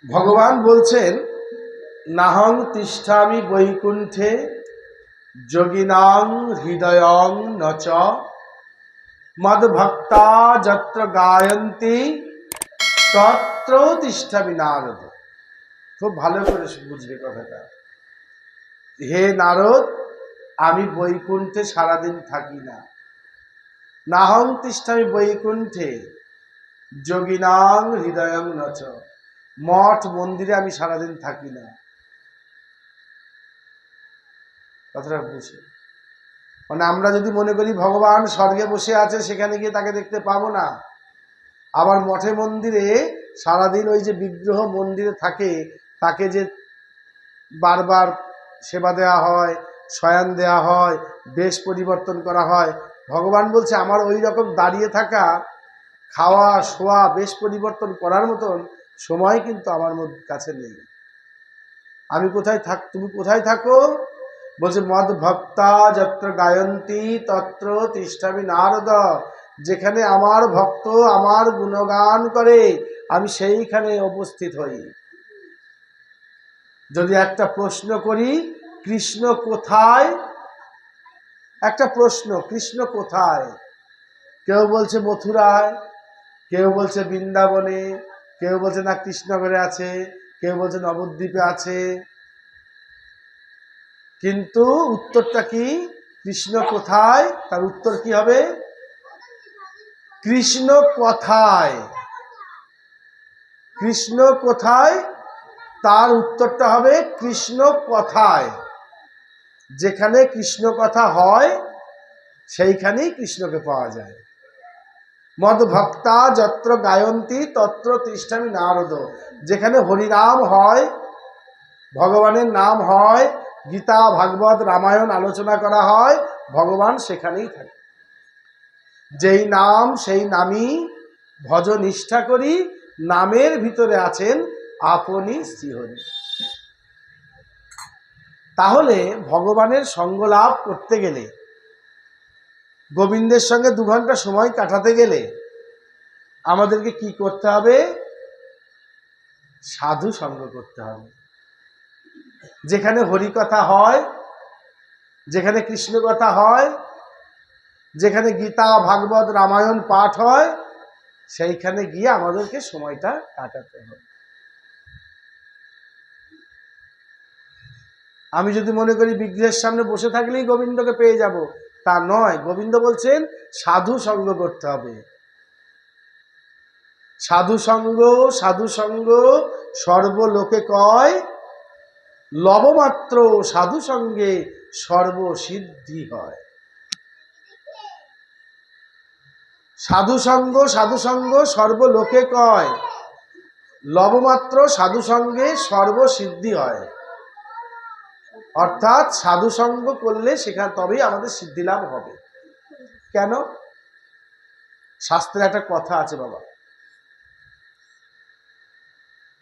ভগবান বলছেন নাহং তিষ্ঠামি বৈকুণ্ঠে যোগিনাং হৃদয়ং নচ মদ্ভক্তা যত্র গায়ন্তি তত্র তিষ্ঠামি নারদ। খুব ভালো করে বুঝবে কথাটা। হে নারদ, আমি বৈকুণ্ঠে সারাদিন থাকি না। নাহং তিষ্ঠামি বৈকুণ্ঠে যোগিনাং হৃদয়ং নচ, মঠ মন্দিরে আমি সারাদিন থাকি না। কথাটা বুঝে, মানে আমরা যদি মনে করি ভগবান স্বর্গে বসে আছে, সেখানে গিয়ে তাকে দেখতে পাবো না। আবার মঠে মন্দিরে সারাদিন ওই যে বিগ্রহ মন্দিরে থাকে, তাকে যে বারবার সেবা দেওয়া হয়, শয়ান দেওয়া হয়, বেশ পরিবর্তন করা হয়। ভগবান বলছে আমার ওই রকম দাঁড়িয়ে থাকা, খাওয়া শোয়া, বেশ পরিবর্তন করার মতন সময় কিন্তু আমার কাছে নেই। আমি কোথায় থাক, তুমি কোথায় থাকো? বলছে মদ ভক্তা যত্র গায়ন্তী তত্র তিষ্ঠামি নারদ। যেখানে আমার ভক্ত আমার গুণগান করে, আমি সেইখানে উপস্থিত হই। যদি একটা প্রশ্ন করি, কৃষ্ণ কোথায়? একটা প্রশ্ন, কৃষ্ণ কোথায়? কেউ বলছে মথুরায়, কেউ বলছে বৃন্দাবনে, কেউ বলছে না কৃষ্ণনগরে আছে, কেউ বলছে নবদ্বীপে আছে। কিন্তু উত্তরটা কি? কৃষ্ণ কোথায়? তার উত্তর কি হবে? কৃষ্ণ কোথায়? কৃষ্ণ কোথায়? তার উত্তরটা হবে কৃষ্ণ কথায়। যেখানে কৃষ্ণ কথা হয় সেইখানেই কৃষ্ণকে পাওয়া যায়। মদ ভক্তা যত্র গায়ন্তী তত্র তিষ্ঠামি নারদ। যেখানে হরিনাম হয়, ভগবানের নাম হয়, গীতা ভাগবত রামায়ণ আলোচনা করা হয়, ভগবান সেখানেই থাকে। যেই নাম সেই নামই ভজ নিষ্ঠা করি, নামের ভিতরে আছেন আপনি শ্রীহরি। তাহলে ভগবানের সঙ্গ লাভ করতে গেলে, গোবিন্দের সঙ্গে 2 ঘন্টা সময় কাটাতে গেলে আমাদেরকে কি করতে হবে? সাধু সঙ্গ করতে হবে। যেখানে হরি কথা হয়, যেখানে কৃষ্ণ কথা হয়, যেখানে গীতা ভাগবত রামায়ণ পাঠ হয়, সেইখানে গিয়ে আমাদেরকে সময়টা কাটাতে হবে। আমি যদি মনে করি বিগ্রহের সামনে বসে থাকলেই গোবিন্দকে পেয়ে যাব, তা নয়। গোবিন্দ বলছেন সাধু সঙ্গ করতে হবে। সাধু সঙ্গ, সাধু সঙ্গ সর্বলোকে কয়, লবমাত্র সাধু সঙ্গে সর্বসিদ্ধি হয়। সাধু সঙ্গ, সাধু সঙ্গ সর্বলোকে কয়, লবমাত্র সাধু সঙ্গে সর্বসিদ্ধি হয়। অর্থাৎ সাধু সঙ্গ করলে সেখানে তবেই আমাদের সিদ্ধি লাভ হবে। কেন? শাস্ত্রে একটা কথা আছে বাবা,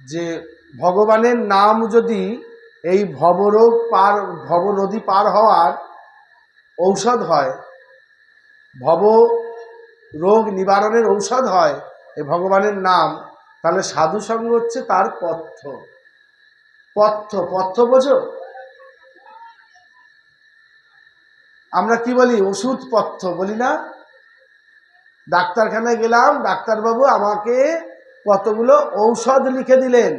যে ভগবানের নাম যদি এই ভবরোগ পার, ভব নদী পার হওয়ার ঔষধ হয়, ভব রোগ নিবারণের ঔষধ হয় এই ভগবানের নাম, তাহলে সাধু সঙ্গ হচ্ছে তার পথ্য। পথ্য, পথ্য বোঝো? আমরা কি বলি? ওষুধ পথ্য বলি না? ডাক্তারখানায় গেলাম, ডাক্তারবাবু আমাকে কতগুলো ঔষধ লিখে দিলেন,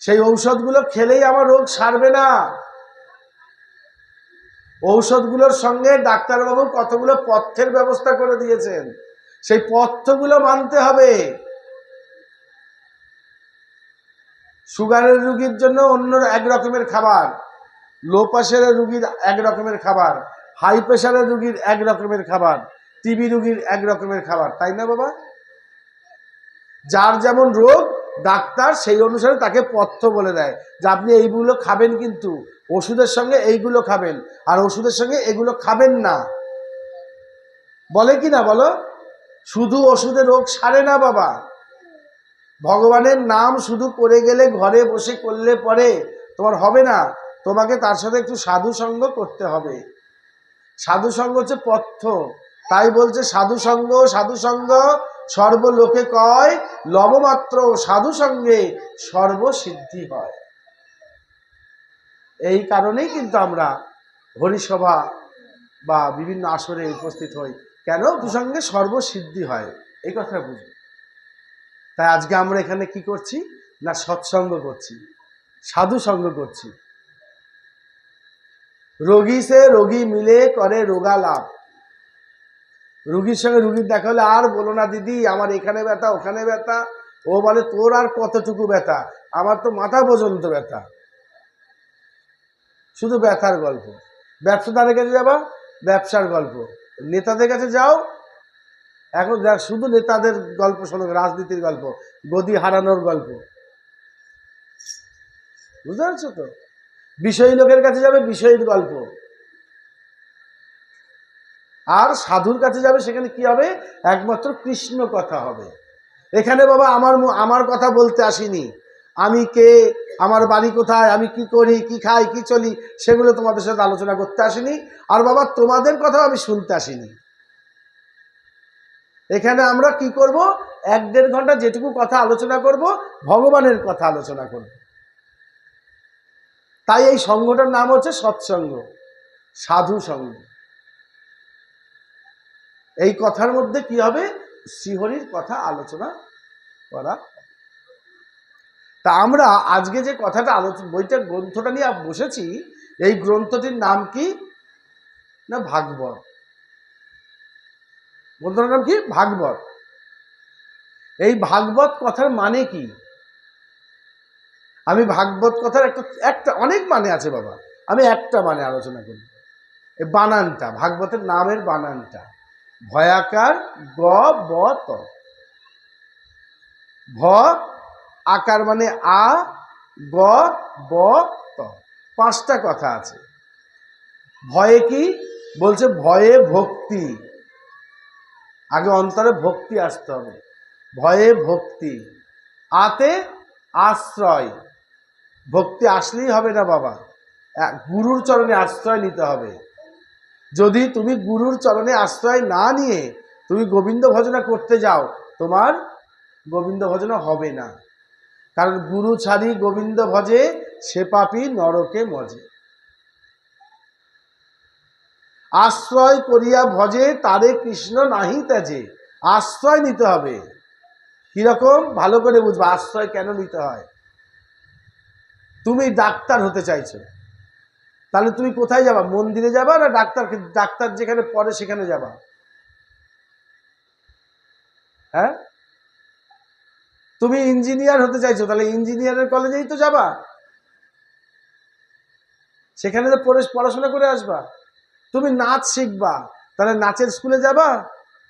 সেই ঔষধগুলো খেলেই আমার রোগ সারবে না। ঔষধগুলোর সঙ্গে ডাক্তারবাবু কতগুলো পথ্যের ব্যবস্থা করে দিয়েছেন, সেই পথ্যগুলো মানতে হবে। সুগারের রুগীর জন্য অন্য এক রকমের খাবার, লো প্রেশারের রুগীর এক রকমের খাবার, হাই প্রেশারের রুগীর এক রকমের খাবার, টিবি রুগীর এক রকমের খাবার, তাই না বাবা? যার যেমন রোগ ডাক্তার সেই অনুসারে তাকে পথ্য বলে দেয় যে আপনি এইগুলো খাবেন, কিন্তু ওষুধের সঙ্গে এইগুলো খাবেন, আর ওষুধের সঙ্গে এগুলো খাবেন না। বলে কি না বলো? শুধু ওষুধে রোগ সারে না বাবা। ভগবানের নাম শুধু করে গেলে, ঘরে বসে করলে পরে তোমার হবে না, তোমাকে তার সাথে একটু সাধু সঙ্গ করতে হবে। সাধু সঙ্গ হচ্ছে পথ্য। তাই বলছে সাধু সঙ্গ, সাধু সঙ্গ সর্বলোকে কয় লবমাত্র সাধু সঙ্গে সর্বসিদ্ধি হয়। এই কারণেই কিন্তু আমরা হরিসভা বা বিভিন্ন আসরে উপস্থিত হই। কেন? সঙ্গে সর্বসিদ্ধি হয়, এই কথা বুঝি। তাই আজকে আমরা এখানে কি করছি না, সৎসঙ্গ করছি, সাধু সঙ্গ করছি। রোগী সে রোগী মিলে করে রোগা লাভ। রুগীর সঙ্গে রুগীর দেখা হলে আর বলো না দিদি আমার এখানে ব্যথা ওখানে ব্যথা, ও বলে তোর আর কতটুকু ব্যথা, আমার তো মাথা পর্যন্ত ব্যথা। শুধু ব্যথার গল্প। ব্যবসাদারের কাছে যাবা, ব্যবসার গল্প। নেতাদের কাছে যাও, এখন শুধু নেতাদের গল্প শোনো, রাজনীতির গল্প, গদি হারানোর গল্প। বুঝতে পারছো তো? বিষয়ী লোকের কাছে যাবে, বিষয়ীর গল্প। আর সাধুর কাছে যাবে, সেখানে কি হবে? একমাত্র কৃষ্ণ কথা হবে। এখানে বাবা আমার কথা বলতে আসিনি, আমি কে, আমার বাড়ি কোথায়, আমি কি করি, কি খাই, কি চলি, সেগুলো তোমাদের সাথে আলোচনা করতে আসিনি। আর বাবা তোমাদের কথাও আমি শুনতে আসিনি। এখানে আমরা কি করব? 1-1.5 ঘন্টা যেটুকু কথা আলোচনা করব, ভগবানের কথা আলোচনা করব। তাই এই সঙ্গটার নাম হচ্ছে সৎসঙ্গ, সাধু সঙ্গ। এই কথার মধ্যে কি হবে? শ্রীহরির কথা আলোচনা করা। তা আমরা আজকে যে কথাটা বইটা গ্রন্থটা নিয়ে বসেছি, এই গ্রন্থটির নাম কি না ভাগবত। গ্রন্থটার নাম কি? ভাগবত। এই ভাগবত কথার মানে কি? আমি ভাগবত কথার একটা অনেক মানে আছে বাবা, আমি একটা মানে আলোচনা করি। এই বানানটা, ভাগবতের নামের বানানটা ভয়াকার গ ব ত। ভ আকার মানে আ, গ ব ত। 5টা কথা আছে। ভয়ে কি বলছে? ভয়ে ভক্তি। আগে অন্তরে ভক্তি আসতে হবে, ভয়ে ভক্তি। আতে আশ্রয়। ভক্তি আসলেই হবে না বাবা, গুরুর চরণে আশ্রয় নিতে হবে। যদি তুমি গুরুর চরণে আশ্রয় না নিয়ে তুমি গোবিন্দ ভজনা করতে যাও, তোমার গোবিন্দ ভজনা হবে না। কারণ গুরু ছাড়ি গোবিন্দ ভজে, সে পাপী নরকে মজে। আশ্রয় করিয়া ভজে, তারে কৃষ্ণ নাহি ত্যাজে। আশ্রয় নিতে হবে। কিরকম? ভালো করে বুঝবা আশ্রয় কেন নিতে হয়। তুমি ডাক্তার হতে চাইছো, তাহলে তুমি কোথায় যাবা? মন্দিরে যাবা না ডাক্তার যেখানে পড়ে সেখানে যাবা? হ্যাঁ? তুমি ইঞ্জিনিয়ার হতে চাইছো, তাহলে ইঞ্জিনিয়ারের কলেজেই তো যাবা, সেখানে তো পড়াশোনা করে আসবা। তুমি নাচ শিখবা, তাহলে নাচের স্কুলে যাবা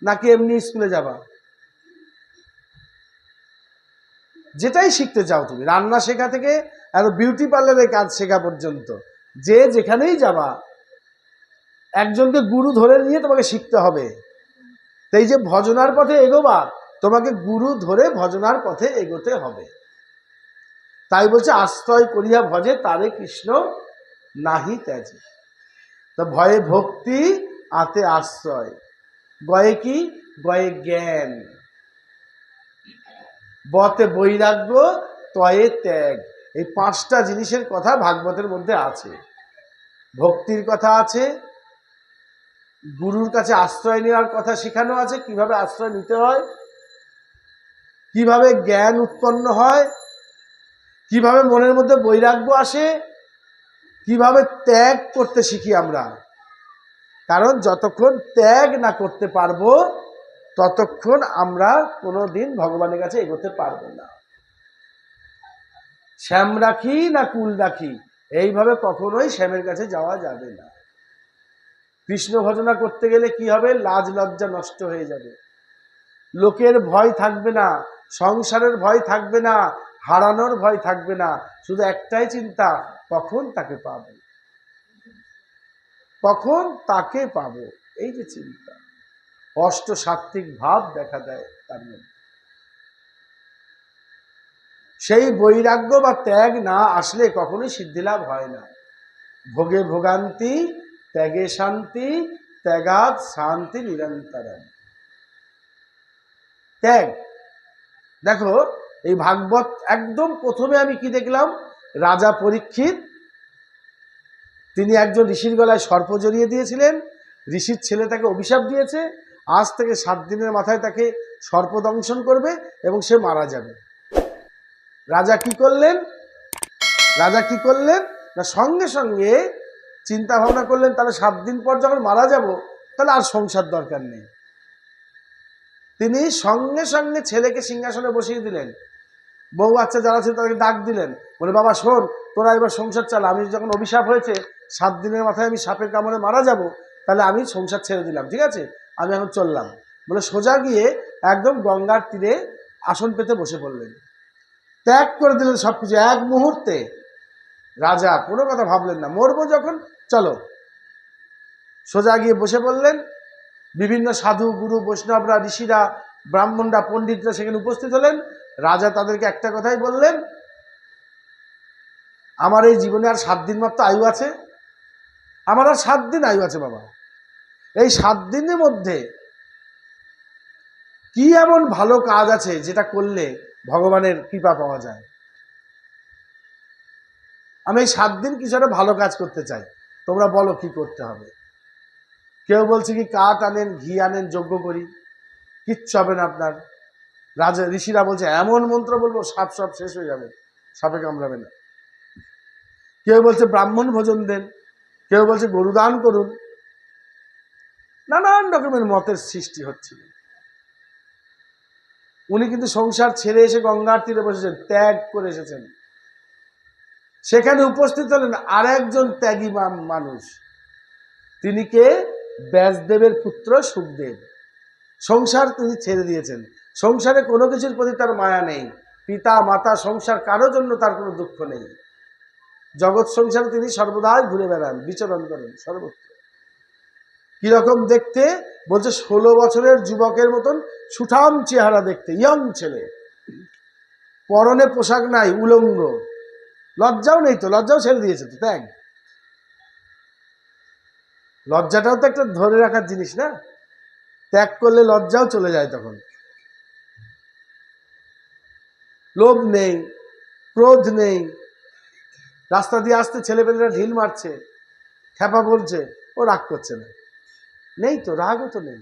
নাকি এমনি স্কুলে যাবা? যেটাই শিখতে চাও তুমি, রান্না শেখা থেকে বিউটি পার্লারের কাজ শেখা পর্যন্ত, যে যেখানেই যাবা, একজনকে গুরু ধরে নিয়ে তোমাকে শিখতে হবে। তাই যে ভজনার পথে এগোবা, তোমাকে গুরু ধরে ভজনার পথে এগোতে হবে। তাই বলছে আশ্রয় করিয়া ভজে, তারে কৃষ্ণ নাহি ত্যাজে। তো ভয়ে ভক্তি, আতে আশ্রয়। গয়ে কি? গয়ে জ্ঞান। বতে বৈরাগ্য, তয়ে ত্যাগ। এই 5টা জিনিসের কথা ভাগবতের মধ্যে আছে। ভক্তির কথা আছে, গুরুর কাছে আশ্রয় নেওয়ার কথা শেখানো আছে, কিভাবে আশ্রয় নিতে হয়, কিভাবে জ্ঞান উৎপন্ন হয়, কিভাবে মনের মধ্যে বৈরাগ্য আসে, কিভাবে ত্যাগ করতে শিখি আমরা। কারণ যতক্ষণ ত্যাগ না করতে পারবো, ততক্ষণ আমরা কোনোদিন ভগবানের কাছে এগোতে পারবো না। শ্যাম রাখি না কুল রাখি, এইভাবে কখনোই শ্যামের কাছে যাওয়া যাবে না। কৃষ্ণ ভজনা করতে গেলে কি হবে? লাজ লজ্জা নষ্ট হয়ে যাবে, লোকের ভয় থাকবে না, সংসারের ভয় থাকবে না, হারানোর ভয় থাকবে না। শুধু একটাই চিন্তা, কখন তাকে পাবো, কখন তাকে পাবো, এই যে চিন্তা, অষ্টসাত্ত্বিক ভাব দেখা দেয় তার মধ্যে। সেই বৈরাগ্য বা ত্যাগ না আসলে কখনোই সিদ্ধিলাভ হয় না। ভোগে ভোগান্তি, ত্যাগে শান্তি, ত্যাগাৎ শান্তি নিরন্তরম। ত্যাগ। দেখো এই ভাগবত একদম প্রথমে আমি কি দেখলাম, রাজা পরীক্ষিত তিনি একজন ঋষির গলায় সর্প জড়িয়ে দিয়েছিলেন, ঋষির ছেলে তাকে অভিশাপ দিয়েছে, আজ থেকে 7 দিনের মাথায় তাকে সর্প দংশন করবে এবং সে মারা যাবে। রাজা কি করলেন, না সঙ্গে সঙ্গে চিন্তা ভাবনা করলেন তাহলে 7 দিন পর যখন মারা যাব তাহলে আর সংসার দরকার নেই। তিনি সঙ্গে সঙ্গে ছেলেকে সিংহাসনে বসিয়ে দিলেন, বউ বাচ্চা যারা ছিল তাদেরকে ডাক দিলেন, বলে বাবা শোন, তোরা এবার সংসার চালা, আমি যখন অভিশাপ হয়েছে 7 দিনের মাথায় আমি সাপের কামড়ে মারা যাব, তাহলে আমি সংসার ছেড়ে দিলাম, ঠিক আছে, আমি এখন চললাম। বলে সোজা গিয়ে একদম গঙ্গার তীরে আসন পেতে বসে পড়লেন, ত্যাগ করে দিলেন সবকিছু এক মুহূর্তে। রাজা কোনো কথা ভাবলেন না, মরবো যখন চলো, সোজা গিয়ে বসে পড়লেন। বিভিন্ন সাধু গুরু বৈষ্ণবরা, ঋষিরা, ব্রাহ্মণরা, পণ্ডিতরা সেখানে উপস্থিত হলেন। রাজা তাদেরকে একটা কথাই বললেন, আমার এই জীবনে আর 7 দিন মাত্র আয়ু আছে, আমার আর 7 দিন আয়ু আছে বাবা, এই 7 দিনের মধ্যে কি এমন ভালো কাজ আছে যেটা করলে ভগবানের কৃপা পাওয়া যায়, আমি এই 7 দিন কিছু একটা ভালো কাজ করতে চাই, তোমরা বলো কি করতে হবে। কেউ বলছে কি কাঠ আনেন, ঘি আনেন, যজ্ঞ করি, কিচ্ছু হবে না আপনার। রাজা ঋষিরা বলছে এমন মন্ত্র বলবো সাপ সব শেষ হয়ে যাবে, সাপে কামড়াবে না। কেউ বলছে ব্রাহ্মণ ভোজন দেন, কেউ বলছে গরু দান করুন, নানান রকমের মতের সৃষ্টি হচ্ছিল। উনি কিন্তু সংসার ছেড়ে এসে গঙ্গার তীরে বসেছেন, ত্যাগ করে এসেছেন। সেখানে উপস্থিত হলেন আর একজন ত্যাগী মানুষ, তিনি কে, ব্যাসদেবের পুত্র সুখদেব। সংসার তিনি ছেড়ে দিয়েছেন, সংসারে কোনো কিছুর প্রতি তার মায়া নেই, পিতা মাতা সংসার কারো জন্য তার কোনো দুঃখ নেই, জগৎ সংসারে তিনি সর্বদাই ঘুরে বেড়ান, বিচরণ করেন সর্বত্র। কিরকম দেখতে, বলছে 16 বছরের যুবকের মতন সুঠাম চেহারা দেখতে, ইয়ং ছেলে, পরনে পোশাক নাই, উলঙ্গ, লজ্জাও নেই তো, লজ্জাও ছেড়ে দিয়েছে তো, ত্যাগ। লজ্জাটাও তো একটা ধরে রাখার জিনিস না, ত্যাগ করলে লজ্জাও চলে যায় তখন। লোভ নেই, ক্রোধ নেই, রাস্তা দিয়ে আসতে ছেলেপেলেরা ঢিল মারছে, খ্যাপা বলছে, ও রাগ করছে না, নেই তো, রাগও তো নেই,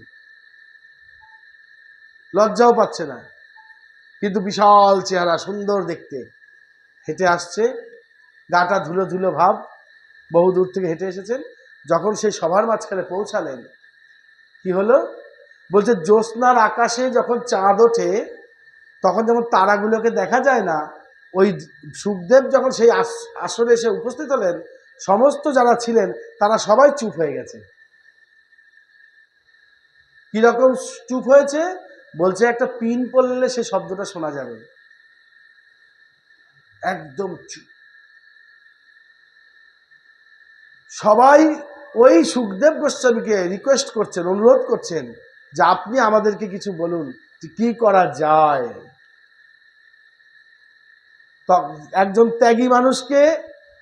লজ্জাও পাচ্ছে না, কিন্তু বিশাল চেহারা, সুন্দর দেখতে, হেঁটে আসছে, গাটা ধুলো ধুলো ভাব, বহু দূর থেকে হেঁটে এসেছেন। যখন সেই সভার মাঝখানে পৌঁছালেন, কি হলো, বলছে জ্যোৎস্নার আকাশে যখন চাঁদ ওঠে তখন যেমন তারাগুলোকে দেখা যায় না, ওই সুখদেব যখন সেই আসরে এসে উপস্থিত হলেন, সমস্ত যারা ছিলেন তারা সবাই চুপ হয়ে গেছে। কিরকম চুপ হয়েছে, বলছে একটা পিন পড়লে সে শব্দটা শোনা যাবে, একদম চুপ। সবাই ওই সুখদেব গোস্বামীকে রিকোয়েস্ট করছেন, অনুরোধ করছেন যে আপনি আমাদেরকে কিছু বলুন যে কি করা যায়। একজন ত্যাগী মানুষকে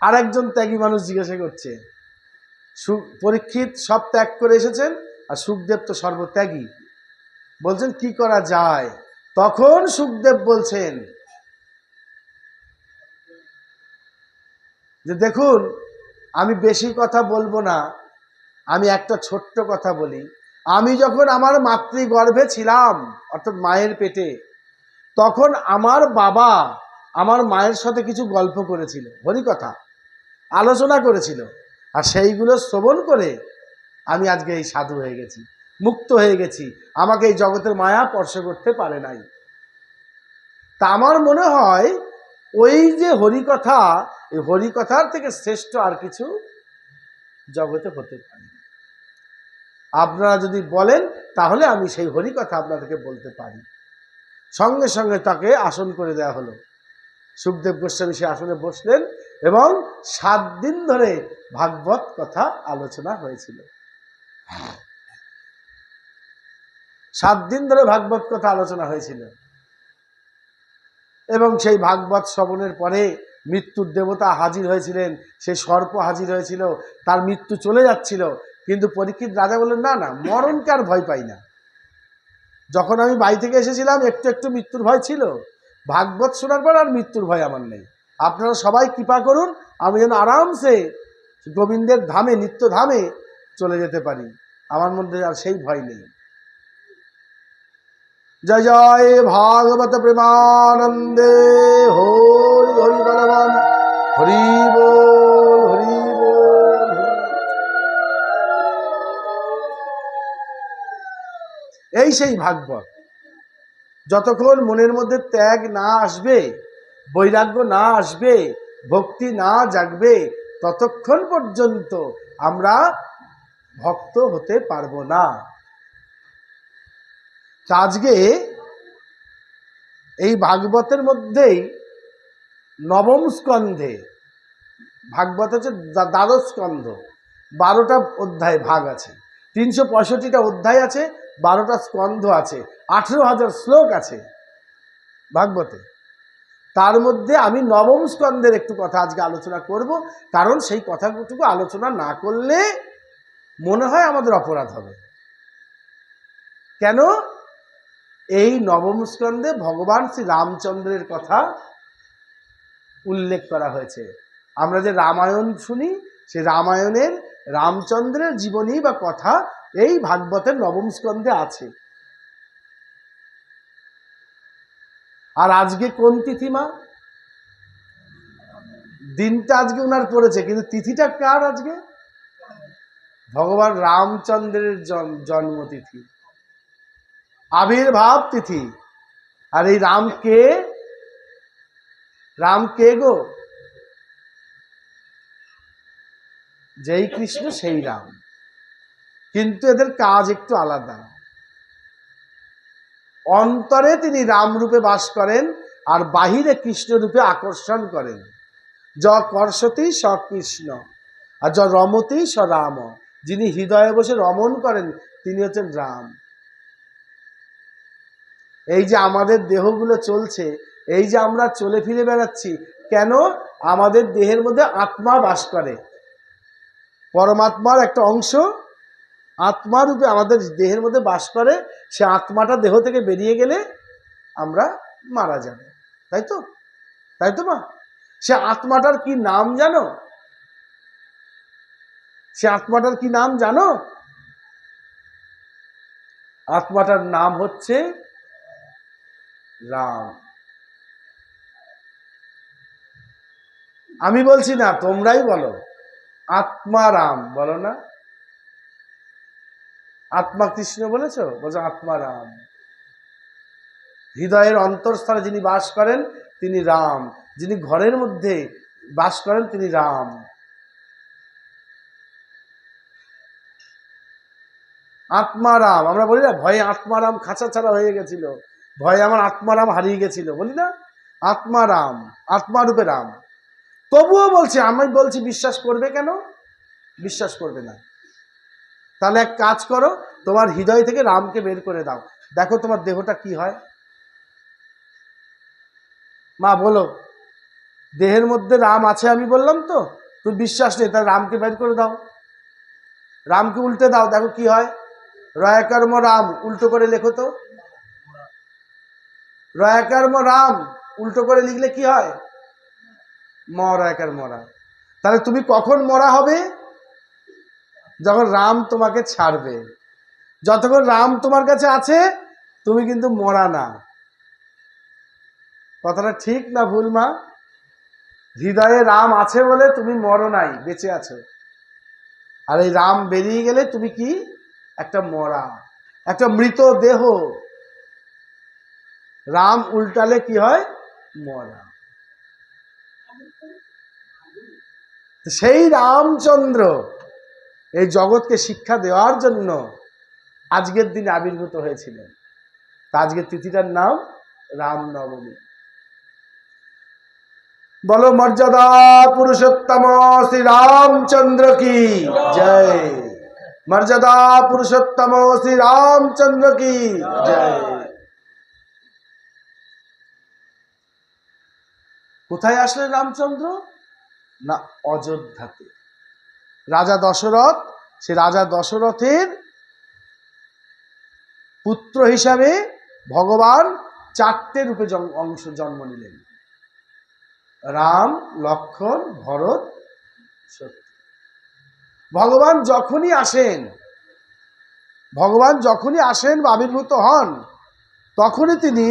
আর একজন ত্যাগী মানুষ জিজ্ঞাসা করছে, পরীক্ষিত সব ত্যাগ করে এসেছেন আর সুখদেব তো সর্বত্যাগী, বলছেন কি করা যায়। তখন সুখদেব বলছেন যে দেখুন, আমি বেশি কথা বলবো না, আমি একটা ছোট্ট কথা বলি। আমি যখন আমার মাতৃগর্ভে ছিলাম, অর্থাৎ মায়ের পেটে, তখন আমার বাবা আমার মায়ের সাথে কিছু গল্প করেছিল, হরিকথা আলোচনা করেছিল, আর সেইগুলো শ্রবণ করে আমি আজকে এই সাধু হয়ে গেছি, মুক্ত হয়ে গেছি, আমাকে এই জগতের মায়া স্পর্শ করতে পারে নাই। তা আমার মনে হয় ওই যে হরিকথা, এই হরিকথার থেকে শ্রেষ্ঠ আর কিছু জগতে হতে পারে। আপনারা যদি বলেন তাহলে আমি সেই হরিকথা আপনাদেরকে বলতে পারি। সঙ্গে সঙ্গে তাকে আসন করে দেওয়া হলো। সুখদেব গোস্বামী সে আসনে বসলেন এবং 7 দিন ধরে ভাগবত কথা আলোচনা হয়েছিল। 7 দিন ধরে ভাগবত কথা আলোচনা হয়েছিল এবং সেই ভাগবত শ্রবণের পরে মৃত্যুর দেবতা হাজির হয়েছিলেন, সেই সর্প হাজির হয়েছিল, তার মৃত্যু চলে যাচ্ছিল, কিন্তু পরীক্ষিত রাজা বললেন না না, মরণকে আর ভয় পাই না, যখন আমি বাড়ি থেকে এসেছিলাম একটু একটু মৃত্যুর ভয় ছিল, ভাগবত শোনার পর আর মৃত্যুর ভয় আমার নেই। আপনারা সবাই কৃপা করুন আমি যেন আরামসে গোবিন্দের ধামে, নিত্য ধামে চলে যেতে পারি, আমার মধ্যে আর সেই ভয় নেই। জয় জয় ভাগবত প্রেমানন্দে, হরি হরি বলবান, হরি বল হরি বল। এই সেই ভাগবত। যতক্ষণ মনের মধ্যে ত্যাগ না আসবে, বৈরাগ্য না আসবে, ভক্তি না জাগবে, ততক্ষণ পর্যন্ত আমরা ভক্ত হতে পারবো না। আজকে এই ভাগবতের মধ্যেই নবম স্কন্ধে, ভাগবত হচ্ছে দ্বাদশ স্কন্ধ, 12টা অধ্যায় ভাগ আছে, 365টা অধ্যায় আছে, 12টা স্কন্ধ আছে, 18,000 শ্লোক আছে ভাগবতে। তার মধ্যে আমি নবম স্কন্ধের একটু কথা আজকে আলোচনা করব, কারণ সেই কথাটুকু আলোচনা না করলে মনে হয় আমাদের অপরাধ হবে। কেন? এই নবম স্কন্ধে ভগবান শ্রী রামচন্দ্রের কথা উল্লেখ করা হয়েছে। আমরা যে রামায়ণ শুনি, সে রামায়ণের রামচন্দ্রের জীবনী বা কথা এই ভাগবতের নবম স্কন্ধে আছে। আর আজকে কোন তিথি মা? দিনটা আজকে ওনার পড়েছে, কিন্তু তিথিটা কার আজকে? ভগবান রামচন্দ্রের জন্মতিথি, আবির্ভাব তিথি। আর এই রাম কে? রাম কে গো? যেই কৃষ্ণ সেই রাম, কিন্তু এদের কাজ একটু আলাদা। অন্তরে তিনি রাম রূপে বাস করেন, আর বাহিরে কৃষ্ণ রূপে আকর্ষণ করেন। য কর্ষতি স কৃষ্ণ, আর য রমতি স রাম। যিনি হৃদয়ে বসে রমণ করেন তিনি হচ্ছেন রাম। এই যে আমাদের দেহগুলো চলছে, এই যে আমরা চলে ফিরে বেড়াচ্ছি, কেন? আমাদের দেহের মধ্যে আত্মা বাস করে, পরমাত্মার একটা অংশ আত্মা রূপে আমাদের দেহের মধ্যে বাস করে। সে আত্মাটা দেহ থেকে বেরিয়ে গেলে আমরা মারা যাব, তাই তো? তাই তো মা? সে আত্মাটার কি নাম জানো? সে আত্মাটার কি নাম জানো? আত্মাটার নাম হচ্ছে রাম। আমি বলছি না, তোমরাই বলো আত্মা রাম, বলো না? আত্মা কৃষ্ণ বলেছো, বলছো আত্মা রাম। হৃদয়ের অন্তরস্থলে যিনি বাস করেন তিনি রাম, যিনি ঘরের মধ্যে বাস করেন তিনি রাম। আত্মারাম আমরা বলি না, ভয়ে আত্মারাম খাঁচা ছাড়া হয়ে গেছিল, ভয়ে আমার আত্মারাম হারিয়ে গেছিল, বলি না? আত্মারাম, আত্মারূপে রাম। তবুও বলছি, আমি বলছি বিশ্বাস করবে কেন? বিশ্বাস করবে না। তাহলে এক কাজ করো, তোমার হৃদয় থেকে রামকে বের করে দাও, দেখো তোমার দেহটা কি হয়। মা বলো, দেহের মধ্যে রাম আছে আমি বললাম তো, তুমি বিশ্বাস নেই, তাহলে রামকে বের করে দাও, রামকে উল্টে দাও, দেখো কি হয়। রয়াকর্ম রাম উল্টো করে লেখো তো, রয়াকর্ম রাম উল্টো করে লিখলে কি হয়? মরায়কার মরা। তাহলে তুমি কখন মরা হবে? যখন রাম তোমাকে ছাড়বে। যতক্ষণ রাম তোমার কাছে আছে তুমি কিন্তু মরা না। কথাটা ঠিক না ভুল মা? হৃদয়ে রাম আছে বলে তুমি মরো নাই, বেঁচে আছো। আর এই রাম বেরিয়ে গেলে তুমি কি? একটা মরা, একটা মৃত দেহ। রাম উল্টালে কি হয়? মরা। সেই রামচন্দ্র এই জগৎকে শিক্ষা দেওয়ার জন্য আজকের দিনে আবির্ভূত হয়েছিলেন। আজকের তিথিটার নাম রামনবমী। বলো মর্যাদা পুরুষোত্তম শ্রী রামচন্দ্র কি জয়। মর্যাদা পুরুষোত্তম শ্রী রামচন্দ্র কি জয়। কোথায় আসলেন রামচন্দ্র? না, অযোধ্যাতে। রাজা দশরথ, সে রাজা দশরথের পুত্র হিসাবে ভগবান 4টে রূপে জন্ম নিলেন, রাম, লক্ষ্মণ, ভরত, শত্রু। ভগবান যখনই আসেন বা আবির্ভূত হন, তখনই তিনি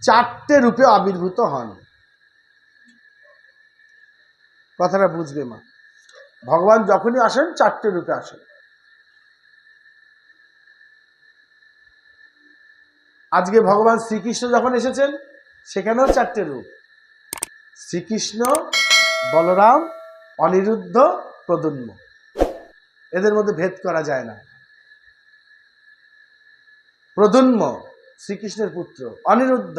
4টে রূপে আবির্ভূত হন। কথাটা বুঝবে মা, ভগবান যখনই আসেন 4টে রূপে আসেন। আজকে ভগবান শ্রীকৃষ্ণ যখন এসেছেন, সেখানেও 4টে রূপ, শ্রীকৃষ্ণ, বলরাম, অনিরুদ্ধ, প্রদ্যুম্ন। এদের মধ্যে ভেদ করা যায় না। প্রদ্যুম্ন শ্রীকৃষ্ণের পুত্র, অনিরুদ্ধ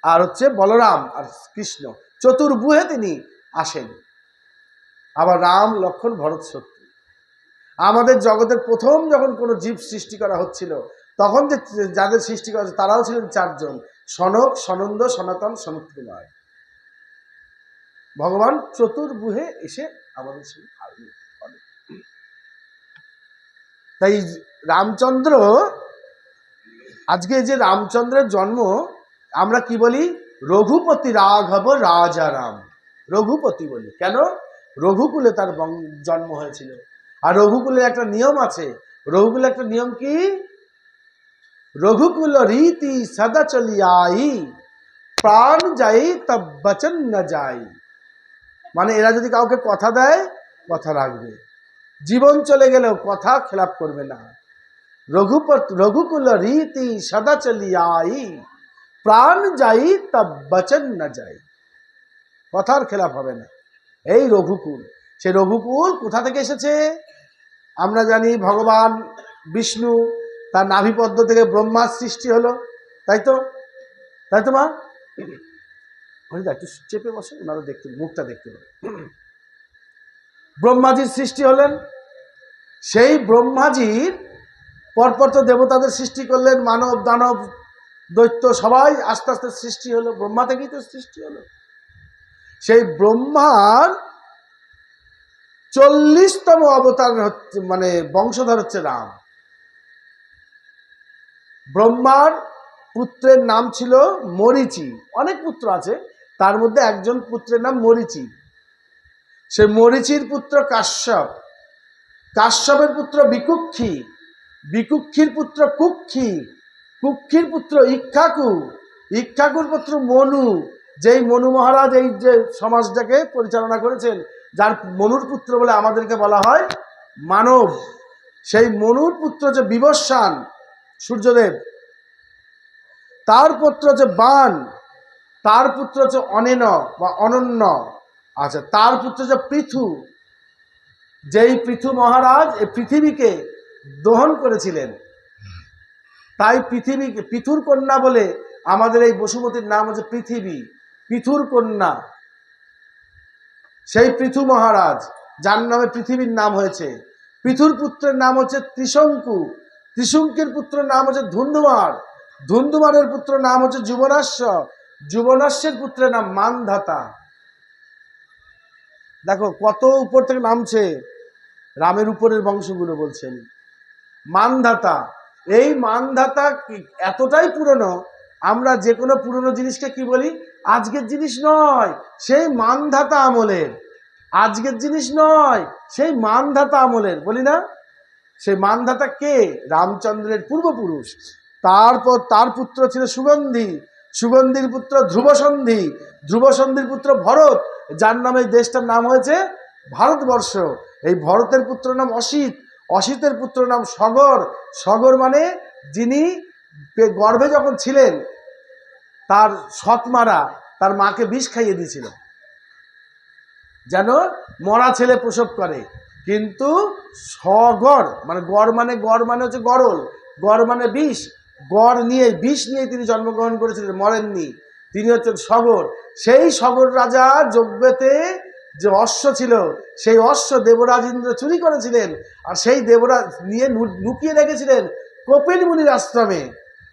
আর হচ্ছে বলরাম আর কৃষ্ণ, চতুর্ভুজে তিনি আসেন। আবার রাম, লক্ষ্মণ, ভরত, শত্রু। আমাদের জগতের প্রথম যখন কোনো জীব সৃষ্টি করা হচ্ছিল, তখন যে যাদের সৃষ্টি করা হচ্ছে তারাও ছিলেন 4 জন, সনক, সনন্দ, সনাতন, সনত কুমার। ভগবান চতুর্ভুজে এসে আমাদের সঙ্গে আবির্ভূত হন। তাই রামচন্দ্র, আজকে যে রামচন্দ্রের জন্ম, আমরা কি বলি? রঘুপতি রাঘব রাজারাম, রঘুপতি বলি। কেন? রঘুকুলে তার জন্ম হয়েছিল। আর রঘুকুলের একটা নিয়ম আছে। রঘুকুলের একটা নিয়ম কি? রঘুকুল রীতি সদা চলিয়াই, প্রাণ যাই তব বচন না যাই। মানে এরা যদি কাউকে কথা দেয়, কথা রাখবে, জীবন চলে গেলেও কথা খেলাপ করবে না। রঘুকুল রীতি সদা চলিয়াই, প্রাণ যাই তব বচন না যাই। কথার খেলাপ হবে না। এই রঘুকুল। সে রঘুকুল কোথা থেকে এসেছে? আমরা জানি ভগবান বিষ্ণু, তার নাভিপদ্ম থেকে ব্রহ্মার সৃষ্টি হলো, তাই তো মা? একটু চেপে বসে, ওনারা দেখতে, মুখটা দেখতে পাবে। ব্রহ্মাজির সৃষ্টি হলেন। সেই ব্রহ্মাজির পরপর তো দেবতাদের সৃষ্টি করলেন, মানব, দানব, দৈত্য সবাই আস্তে আস্তে সৃষ্টি হলো। ব্রহ্মা থেকেই তো সৃষ্টি হলো। সেই ব্রহ্মার 40তম অবতার হচ্ছে, মানে বংশধর হচ্ছে রাম। ব্রহ্মার পুত্রের নাম ছিল মরীচি। অনেক পুত্র আছে, তার মধ্যে একজন পুত্রের নাম মরীচি। সে মরীচির পুত্র কাশ্যপ, কাশ্যপের পুত্র বিকুক্ষী, বিকুক্ষীর পুত্র কুক্ষী, কুক্ষীর পুত্র ইক্ষ্বাকু, ইক্ষ্বাকুর পুত্র মনু। যেই মনু মহারাজ এই যে সমাজটাকে পরিচালনা করেছেন, যার মনুর পুত্র বলে আমাদেরকে বলা হয় মানব, সেই মনুর পুত্র যে বিবস্বান, সূর্যদেব, তার পুত্র যে বান, তার পুত্র হচ্ছে অনেন বা অনন্য। আচ্ছা, তার পুত্র যে পৃথু, যেই পৃথু মহারাজ এই পৃথিবীকে দহন করেছিলেন, তাই পৃথিবীকে পৃথুর কন্যা বলে আমাদের এই বসুমতীর নাম হচ্ছে পৃথিবী, পৃথুর কন্যা। সেই পৃথু মহারাজ, যার নামে পৃথিবীর নাম হয়েছে। পৃথুর পুত্রের নাম হচ্ছে ত্রিশঙ্কু, ত্রিশঙ্কের পুত্রের নাম হচ্ছে ধুন্ধুমার, ধুন্ধুমারের পুত্র নাম হচ্ছে যুবনাশ্য, যুবনাশ্যের পুত্রের নাম মানধাতা। দেখো কত উপর থেকে নামছে, রামের উপরের বংশগুলো বলছেন। মানধাতা, এই মানধাতা এতটাই পুরনো, আমরা যে কোনো পুরনো জিনিসকে কি বলি? আজকের জিনিস নয়, সেই মানধাতা আমলের। আজকের জিনিস নয়, সেই মানধাতা আমলের, বলি না? সেই মানধাতা কে? রামচন্দ্রের পূর্বপুরুষ। তারপর তার পুত্র ছিল সুগন্ধি, সুগন্ধির পুত্র ধ্রুবসন্ধি, ধ্রুবসন্ধির পুত্র ভরত, যার নামে দেশটার নাম হয়েছে ভারতবর্ষ। এই ভরতের পুত্র নাম অসিত, অসিতের পুত্র নাম সগর, সগর মানে যিনি গর্ভে যখন ছিলেন, তার সৎমারা তার মাকে বিষ খাইয়ে দিয়েছিল যেন মরা ছেলে প্রসব করে। কিন্তু সগর মানে গড়, মানে গড় মানে হচ্ছে গরল, গড় মানে বিষ, গড় নিয়ে বিষ নিয়ে তিনি জন্মগ্রহণ করেছিলেন, মরেননি। তিনি হচ্ছেন সগর। সেই সগর রাজা যজ্ঞতে যে অশ্ব ছিল, সেই অশ্ব দেবরাজ ইন্দ্র চুরি করেছিলেন, আর সেই দেবরাজ নিয়ে লুকিয়ে রেখেছিলেন কপিল মুনির আশ্রমে।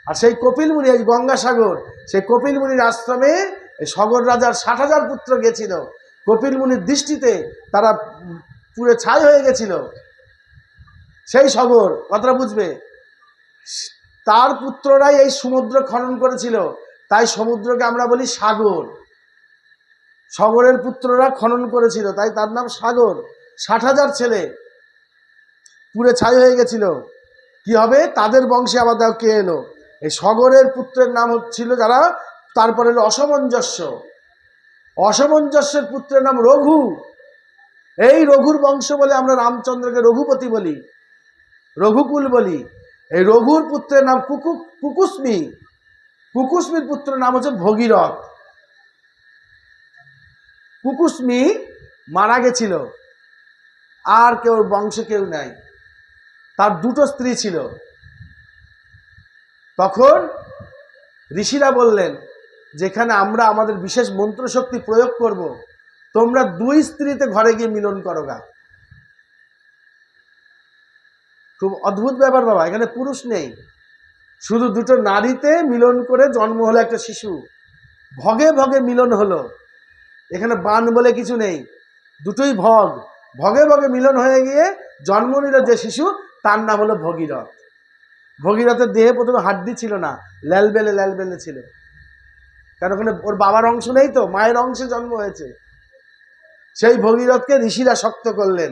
আর সেই কপিল মুনি, এই গঙ্গাসাগর, সেই কপিল মুনির আশ্রমে এই সগর রাজার 60,000 পুত্র গেছিল। কপিল মুনির দৃষ্টিতে তারা পুরো ছাই হয়ে গেছিল। সেই সগর, কথাটা বুঝবে, তার পুত্ররাই এই সমুদ্র খনন করেছিল, তাই সমুদ্রকে আমরা বলি সাগর। সাগরের পুত্ররা খনন করেছিল, তাই তার নাম সাগর। 60,000 ছেলে পুড়ে ছাই হয়ে গেছিল। কি হবে? তাদের বংশে আবার দাও কে এলো? এই সাগরের পুত্রের নাম হচ্ছিল যারা, তারপরে এলো অসমঞ্জস্য। অসমঞ্জস্যের পুত্রের নাম রঘু। এই রঘুর বংশ বলে আমরা রামচন্দ্রকে রঘুপতি বলি, রঘুকুল বলি। এই রঘুর পুত্রের নাম কুকুস্মি। কুকুস্মির পুত্রের নাম হচ্ছে ভগীরথ। কুকুস্মি মারা গেছিল, আর কেউ বংশে কেউ নাই। তার 2টো স্ত্রী ছিল। তখন ঋষিরা বললেন, যেখানে আমরা আমাদের বিশেষ মন্ত্রশক্তি প্রয়োগ করব, তোমরা 2 স্ত্রীতে ঘরে গিয়ে মিলন করো গা। খুব অদ্ভুত ব্যাপার বাবা, এখানে পুরুষ নেই, শুধু 2টো নারীতে মিলন করে জন্ম হলো একটা শিশু। ভগে ভগে মিলন হলো, এখানে বান বলে কিছু নেই, দুটোই ভগ। ভগে ভগে মিলন হয়ে গিয়ে জন্ম নিল যে শিশু, তার নাম হলো ভগীরথ। ভগীরথের দেহে প্রথমে হাড্ডি ছিল না, ল্যালবেলে ছিল। কারণ ওখানে ওর বাবার অংশ নেই, তো মায়ের অংশে জন্ম হয়েছে। সেই ভগীরথকে ঋষিরা শক্ত করলেন।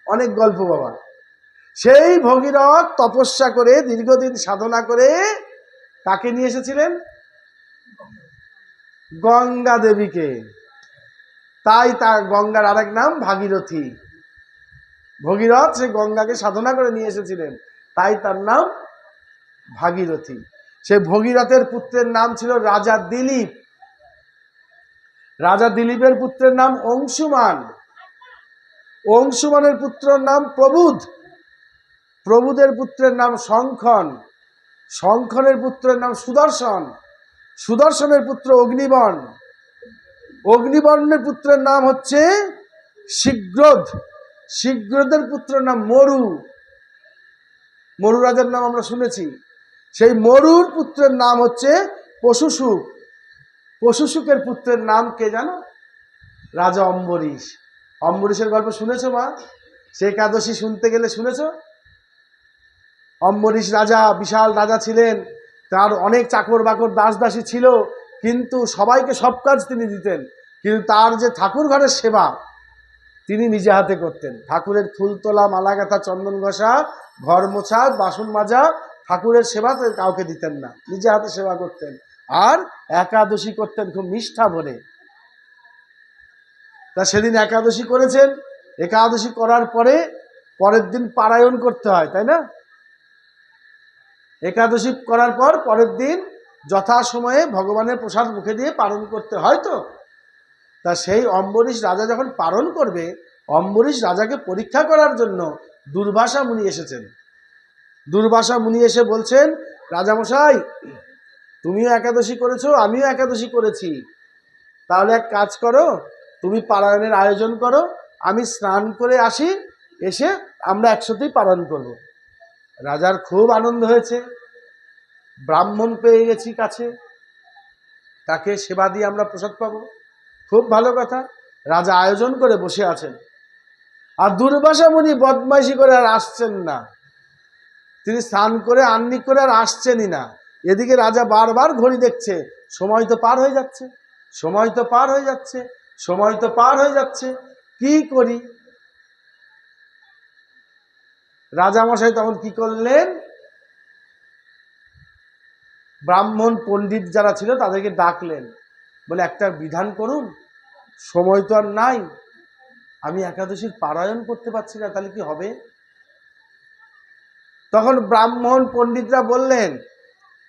অনেক গল্প বাবা। সেই ভগীরথ তপস্যা করে দীর্ঘদিন সাধনা করে কাকে নিয়ে এসেছিলেন? গঙ্গা দেবীকে। তাই তার গঙ্গার আরেক নাম ভাগীরথী। ভগীরথ সে গঙ্গাকে সাধনা করে নিয়ে এসেছিলেন, তাই তার নাম ভাগীরথী। সে ভগীরথের পুত্রের নাম ছিল রাজা দিলীপ। রাজা দিলীপের পুত্রের নাম অংশুমান। অংশুমানের পুত্রের নাম প্রবুধ। প্রবুধের পুত্রের নাম শঙ্খন। শঙ্খনের পুত্রের নাম সুদর্শন। সুদর্শনের পুত্র অগ্নিবর্ণ। অগ্নিবর্ণের পুত্রের নাম হচ্ছে শিগ্রোধ। শিগ্রোধের পুত্রের নাম মরু। মরু রাজার নাম আমরা শুনেছি। সেই মরুর পুত্রের নাম হচ্ছে পশুসুক। পশুসুকের পুত্রের নাম কে জানো? রাজা অম্বরীশ। অম্বরীশের গল্প শুনেছো মা? সে একাদশী শুনতে গেলে শুনেছো? অম্বরীশ রাজা বিশাল রাজা ছিলেন, তার অনেক চাকর বাকর দাস দাসী ছিল, কিন্তু সবাইকে সব কাজ তিনি দিতেন। কিন্তু তার যে ঠাকুর ঘরের সেবা তিনি নিজে হাতে করতেন। ঠাকুরের ফুল তোলা, মালা গাঁথা, চন্দন ঘষা, ঘর মোছা, বাসন মাজা, ঠাকুরের সেবা কাউকে দিতেন না, নিজে হাতে সেবা করতেন। আর একাদশী করতেন খুব নিষ্ঠা ভরে। তা সেদিন একাদশী করেছেন। একাদশী করার পরে পরের দিন পারায়ণ করতে হয়, তাই না? একাদশী করার পর পরের দিন যথাসময়ে ভগবানের প্রসাদ মুখে দিয়ে পালন করতে হয়। তো তা সেই অম্বরীশ রাজা যখন পালন করবে, অম্বরীশ রাজাকে পরীক্ষা করার জন্য দুর্বাসা মুনি এসেছেন। দুর্বাসা মুনি এসে বলছেন, রাজামশাই, তুমিও একাদশী করেছো, আমিও একাদশী করেছি, তাহলে এক কাজ করো, তুমি পারায়ণের আয়োজন করো, আমি স্নান করে আসি, এসে আমরা একসাথেই পালন করব। রাজার খুব আনন্দ হয়েছে, ব্রাহ্মণ পেয়ে গেছি কাছে, তাকে সেবা দিয়ে আমরা প্রসাদ পাবো, খুব ভালো কথা। রাজা আয়োজন করে বসে আছেন, আর দুর্বাসা মুনি বদমাইশি করে আর আসছেন না। তিনি স্নান করে আহ্নিক করে আর আসছেনই না। এদিকে রাজা বারবার ঘড়ি দেখছে, সময় তো পার হয়ে যাচ্ছে, সময় তো পার হয়ে যাচ্ছে, সময় তো পার হয়ে যাচ্ছে, কি করি? রাজামশাই তখন কি করলেন? ব্রাহ্মণ পণ্ডিত যারা ছিল তাদেরকে ডাকলেন, বলে একটা বিধান করুন, সময় তো আর নাই, আমি একাদশীর পারায়ণ করতে পারছি না, তাহলে কি হবে? তখন ব্রাহ্মণ পণ্ডিতরা বললেন,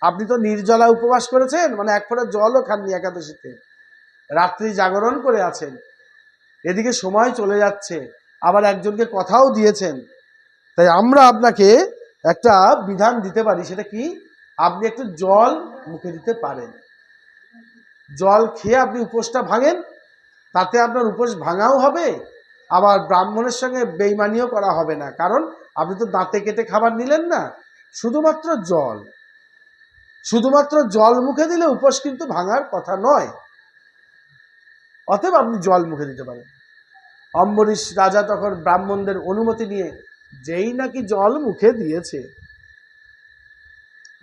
আপনি তো নির্জলা উপবাস করেছেন, মানে এক ফোঁটা জলও খাননি একাদশীতে, রাত্রি জাগরণ করে আছেন, এদিকে সময় চলে যাচ্ছে, আবার একজনকে কথাও দিয়েছেন, তাই আমরা আপনাকে একটা বিধান দিতে পারি। সেটা কি? আপনি একটু জল মুখে দিতে পারেন। জল খেয়ে আপনি উপোসটা ভাঙেন, তাতে আপনার উপোস ভাঙাও হবে, আবার ব্রাহ্মণের সঙ্গে বেইমানিও করা হবে না, কারণ আপনি তো দাঁতে কেটে খাবার নিলেন না, শুধুমাত্র জল। শুধুমাত্র জল মুখে দিলে উপোস কিন্তু ভাঙার কথা নয়, অতএব আপনি জল মুখে দিতে পারেন। অম্বরীশ রাজা তখন ব্রাহ্মণদের অনুমতি নিয়ে যেই নাকি জল মুখে দিয়েছে,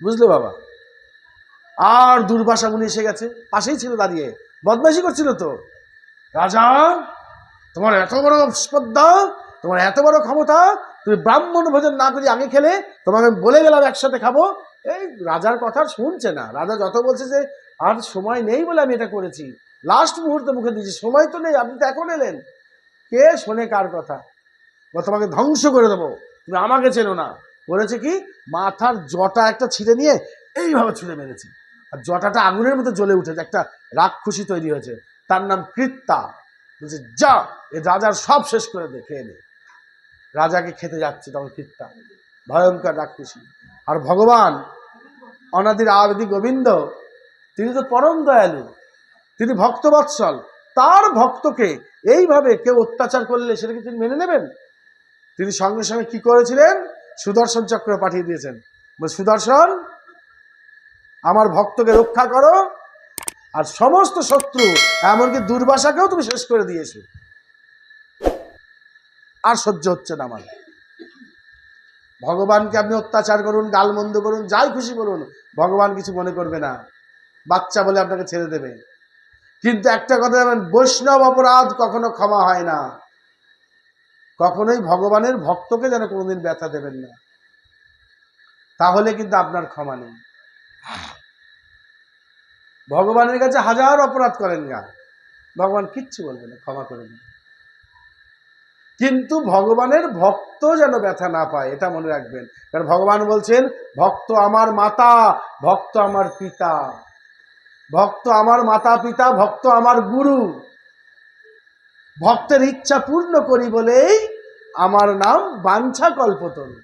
বুঝলে বাবা? আর দুর্বাসা মুনি এসে গেছে, পাশেই ছিল দাঁড়িয়ে, বদমাইশি করছিল তো। রাজা, তোমার এত বড় স্পর্ধা, তোমার এত বড় ক্ষমতা, তুমি ব্রাহ্মণ ভোজন না করি আগে খেলে, তোমাকে বলে গেলাম একসাথে খাবো। এই রাজার কথা শুনছে না। রাজা যত বলছে যে আর সময় নেই বলে আমি এটা করেছি, লাস্ট মুহূর্তে মুখে দিয়েছি, সময় তো নেই, আপনি তো এখন এলেন। কে শোনে কার কথা? তোমাকে ধ্বংস করে দেবো, তুমি আমাকে চেনো না। বলেছে কি, মাথার জটা একটা ছিঁড়ে নিয়ে এইভাবে ছুঁড়ে মেরেছে, আর জটাটা আগুনের মতো জ্বলে উঠেছে, একটা রাক্ষসী তৈরি হয়েছে, তার নাম কৃত্তা। বলছে যা, এ রাজার সব শেষ করে দে, খেয়ে নে। রাজাকে খেতে যাচ্ছে তখন কৃত্তা, ভয়ঙ্কর রাক্ষসী। আর ভগবান অনাদির আদি গোবিন্দ, তিনি তো পরম দয়ালু, তিনি ভক্তবৎসল। তার ভক্তকে এইভাবে কেউ অত্যাচার করলে সেটাকে তিনি মেনে নেবেন? তিনি সঙ্গে সঙ্গে কি করেছিলেন? সুদর্শন চক্র পাঠিয়ে দিয়েছেন। সুদর্শন, আমার ভক্তকে রক্ষা করো, আর সমস্ত শত্রু এমনকি দুর্বাসাকেও তুমি শেষ করে দিয়েছো। আর সহ্য হচ্ছে না আমার। ভগবানকে আপনি অত্যাচার করুন, গালমন্দ করুন, যাই খুশি বলুন, ভগবান কিছু মনে করবে না, বাচ্চা বলে আপনাকে ছেড়ে দেবে। কিন্তু একটা কথা জানেন, বৈষ্ণব অপরাধ কখনো ক্ষমা হয় না। কখনোই ভগবানের ভক্তকে যেন কোনোদিন ব্যথা দেবেন না, তাহলে কিন্তু আপনার ক্ষমা নেই। ভগবানের কাছে হাজার অপরাধ করেন গা, ভগবান কিচ্ছু বলবে না, ক্ষমা করে দেবে। কিন্তু ভগবানের ভক্ত যেন ব্যথা না পায়, এটা মনে রাখবেন। কারণ ভগবান বলছেন, ভক্ত আমার মাতা, ভক্ত আমার পিতা, ভক্ত আমার মাতা পিতা, ভক্ত আমার গুরু। ভক্তের ইচ্ছা পূর্ণ করি বলেই আমার নাম বাঞ্ছা কল্পতরু।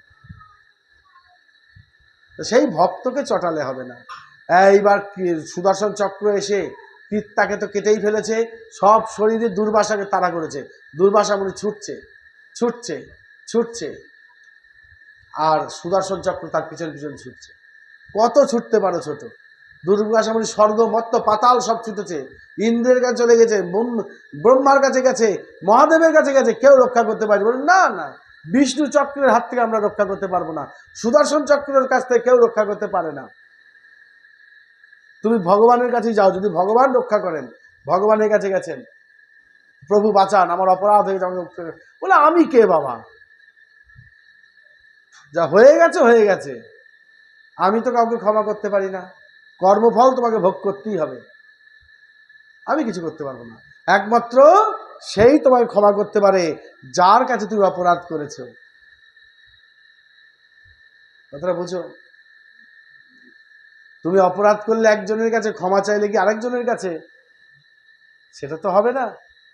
সেই ভক্তকে চটালে হবে না। এইবার সুদর্শন চক্র এসে কৃত্তাকে তো কেটেই ফেলেছে, সব শরীরে দুর্বাসাকে তাড়া করেছে। দুর্বাসা মুনি ছুটছে ছুটছে ছুটছে, আর সুদর্শন চক্র তার পিছন পিছন ছুটছে। কত ছুটতে পারো ছোট? দুর্বাসা মুনি স্বর্গ মত্ত পাতাল সব ছুটেছে, ইন্দ্রের কাছে চলে গেছে, ব্রহ্মার কাছে গেছে, মহাদেবের কাছে গেছে, কেউ রক্ষা করতে পারবে না। না, বিষ্ণু চক্রের হাত থেকে আমরা রক্ষা করতে পারবো না, সুদর্শন চক্রের কাছ থেকে কেউ রক্ষা করতে পারে না। তুমি ভগবানের কাছে যাও, যদি ভগবান রক্ষা করেন। ভগবানের কাছে গেছেন, প্রভু বাঁচান, আমার অপরাধ হয়ে গেছে। বলে আমি কে বাবা? যা হয়ে গেছে হয়ে গেছে, আমি তো কাউকে ক্ষমা করতে পারি না, কর্মফল তোমাকে ভোগ করতেই হবে, আমি কিছু করতে পারবো না। একমাত্র সেই তোমাকে ক্ষমা করতে পারে যার কাছে তুমি অপরাধ করেছো। কথাটা বুঝো? তুমি অপরাধ করলে একজনের কাছে, ক্ষমা চাইলে কি আরেকজনের কাছে? সেটা তো হবে না।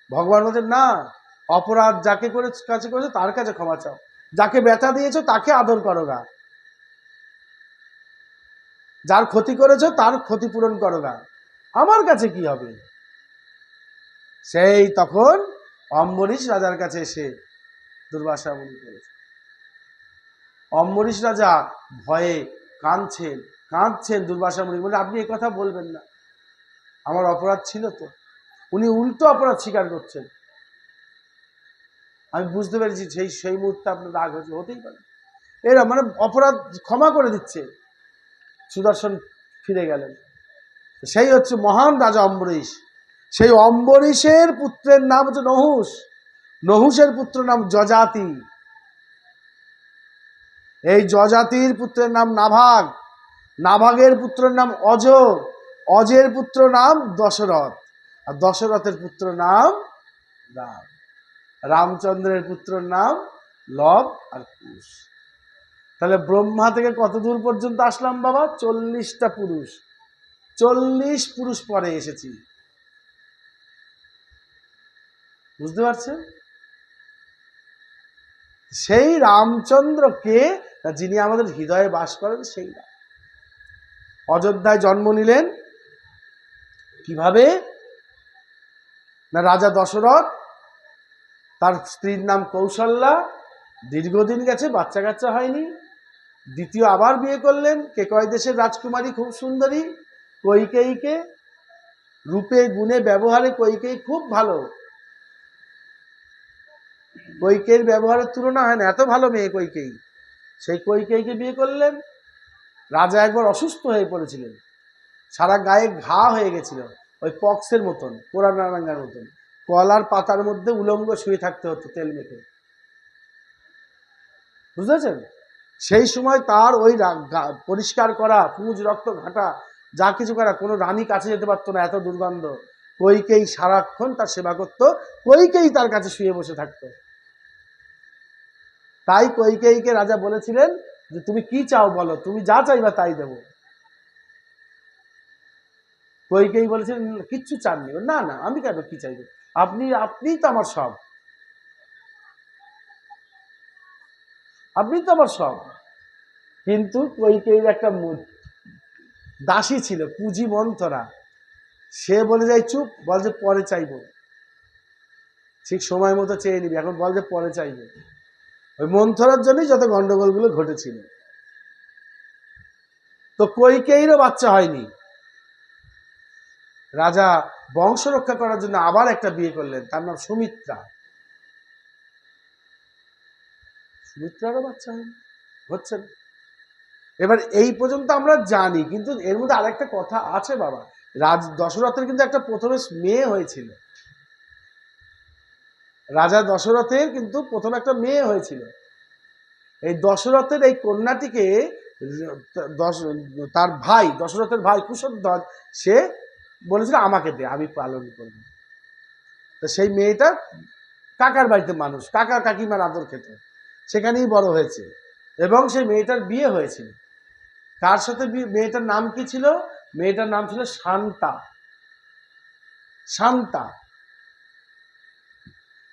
ভগবান বলছেন না, অপরাধ যাকে কাছে করেছো তার কাছে ক্ষমা চাও, যাকে ব্যথা দিয়েছো তাকে আদর করো গা, যার ক্ষতি করেছো তার ক্ষতিপূরণ করো গা, আমার কাছে কি হবে? সেই তখন অম্বরীশ রাজার কাছে এসে দুর্বাসা মুনি করেছে। অম্বরীশ রাজা ভয়ে কাঁদছেন। দুর্বাসা মুনি বলে, আপনি এ কথা বলবেন না, আমার অপরাধ ছিল তো। উনি উল্টো অপরাধ স্বীকার করছেন। আমি বুঝতে পেরেছি সেই মুহূর্তে আপনার রাগ হয়েছে, হতেই পারে, এরা মানে অপরাধ ক্ষমা করে দিচ্ছে। সুদর্শন ফিরে গেলেন। সেই হচ্ছে মহান রাজা অম্বরীশ। সেই অম্বরীশের পুত্রের নাম হচ্ছে নহুষ, নহুষের পুত্র নাম যজাতি, এই যজাতির পুত্রের নাম নাভাগ, নাভাগের পুত্রের নাম অজ, অজের পুত্র নাম দশরথ, আর দশরথের পুত্র নাম রাম, রামচন্দ্রের পুত্র নাম লব আর কুশ। তাহলে ব্রহ্মা থেকে কত দূর পর্যন্ত আসলাম বাবা? 40টা পুরুষ, 40 পুরুষ পরে এসেছি। বুঝতে পারছেন? সেই রামচন্দ্রকে, যিনি আমাদের হৃদয়ে বাস করেন, সেই অযোধ্যায় জন্ম নিলেন কিভাবে? না, রাজা দশরথ, তার স্ত্রীর নাম কৌশল্যা, দীর্ঘদিন গেছে, বাচ্চা কাচ্চা হয়নি, দ্বিতীয় আবার বিয়ে করলেন। কেকয় দেশের রাজকুমারী, খুব সুন্দরী কৈকেয়ীকে, রূপে গুণে ব্যবহারে কৈকেয়ী খুব ভালো, কৈকেয়ীর ব্যবহারের তুলনা হয় না, এত ভালো মেয়ে কৈকেয়ী। সেই কৈকেয়ীকে বিয়ে করলেন। রাজা একবার অসুস্থ হয়ে পড়েছিলেন, সারা গায়ে ঘা হয়ে গেছিল, ওই পক্সের মতন, পোড়ানারাঙ্গার মতন। কলার পাতার মধ্যে উলঙ্গ শুয়ে থাকতে হতো তেল মেখে, বুঝেছেন? সেই সময় তার ওই পরিষ্কার করা, পুঁজ রক্ত ঘাটা, যা কিছু করা, কোনো রানী কাছে যেতে পারতো না, এত দুর্গন্ধ। কইকেই সারাক্ষণ তার সেবা করতো, কইকেই তার কাছে শুয়ে বসে থাকতো। তাই কইকেইকে রাজা বলেছিলেন যে তুমি কি চাও বলো, তুমি যা চাইবা তাই দেবো। কইকেই বলেছিলেন কিচ্ছু চাননি। না না, আমি কেন কি চাইবো, আপনিই তো আমার সব, আপনিই তো আমার সব। কিন্তু কইকেইর একটা দাসী ছিল, পুঁজি মন্থরা, সে বলে যায় চুপ, বল যে পরে চাইবো। ঠিক সময় মতো চেয়ে নিবি, এখন বল যে পরে চাইবো। ওই মন্থরার জন্যই যত গন্ডগোলগুলো ঘটেছিল। তো কইকেইরও বাচ্চা হয়নি। রাজা বংশ রক্ষা করার জন্য আবার একটা বিয়ে করলেন, তার নাম সুমিত্রা। সুমিত্রারও বাচ্চা হয়নি, হচ্ছে না। এবার এই পর্যন্ত আমরা জানি, কিন্তু এর মধ্যে আরেকটা কথা আছে বাবা। দশরথের কিন্তু একটা প্রথমে মেয়ে হয়েছিল, রাজা দশরথের কিন্তু প্রথমে একটা মেয়ে হয়েছিল। এই দশরথের এই কন্যাটিকে তার ভাই, দশরথের ভাই কুশধ্বজ, সে বলেছিল আমাকে দে, আমি পালন করব। তো সেই মেয়েটা কাকার বাড়িতে মানুষ, কাকা কাকিমার আদর খেত, সেখানেই বড় হয়েছে। এবং সেই মেয়েটার বিয়ে হয়েছিল। কার সাথে? মেয়েটার নাম কি ছিল? মেয়েটার নাম ছিল শান্তা। শান্তা,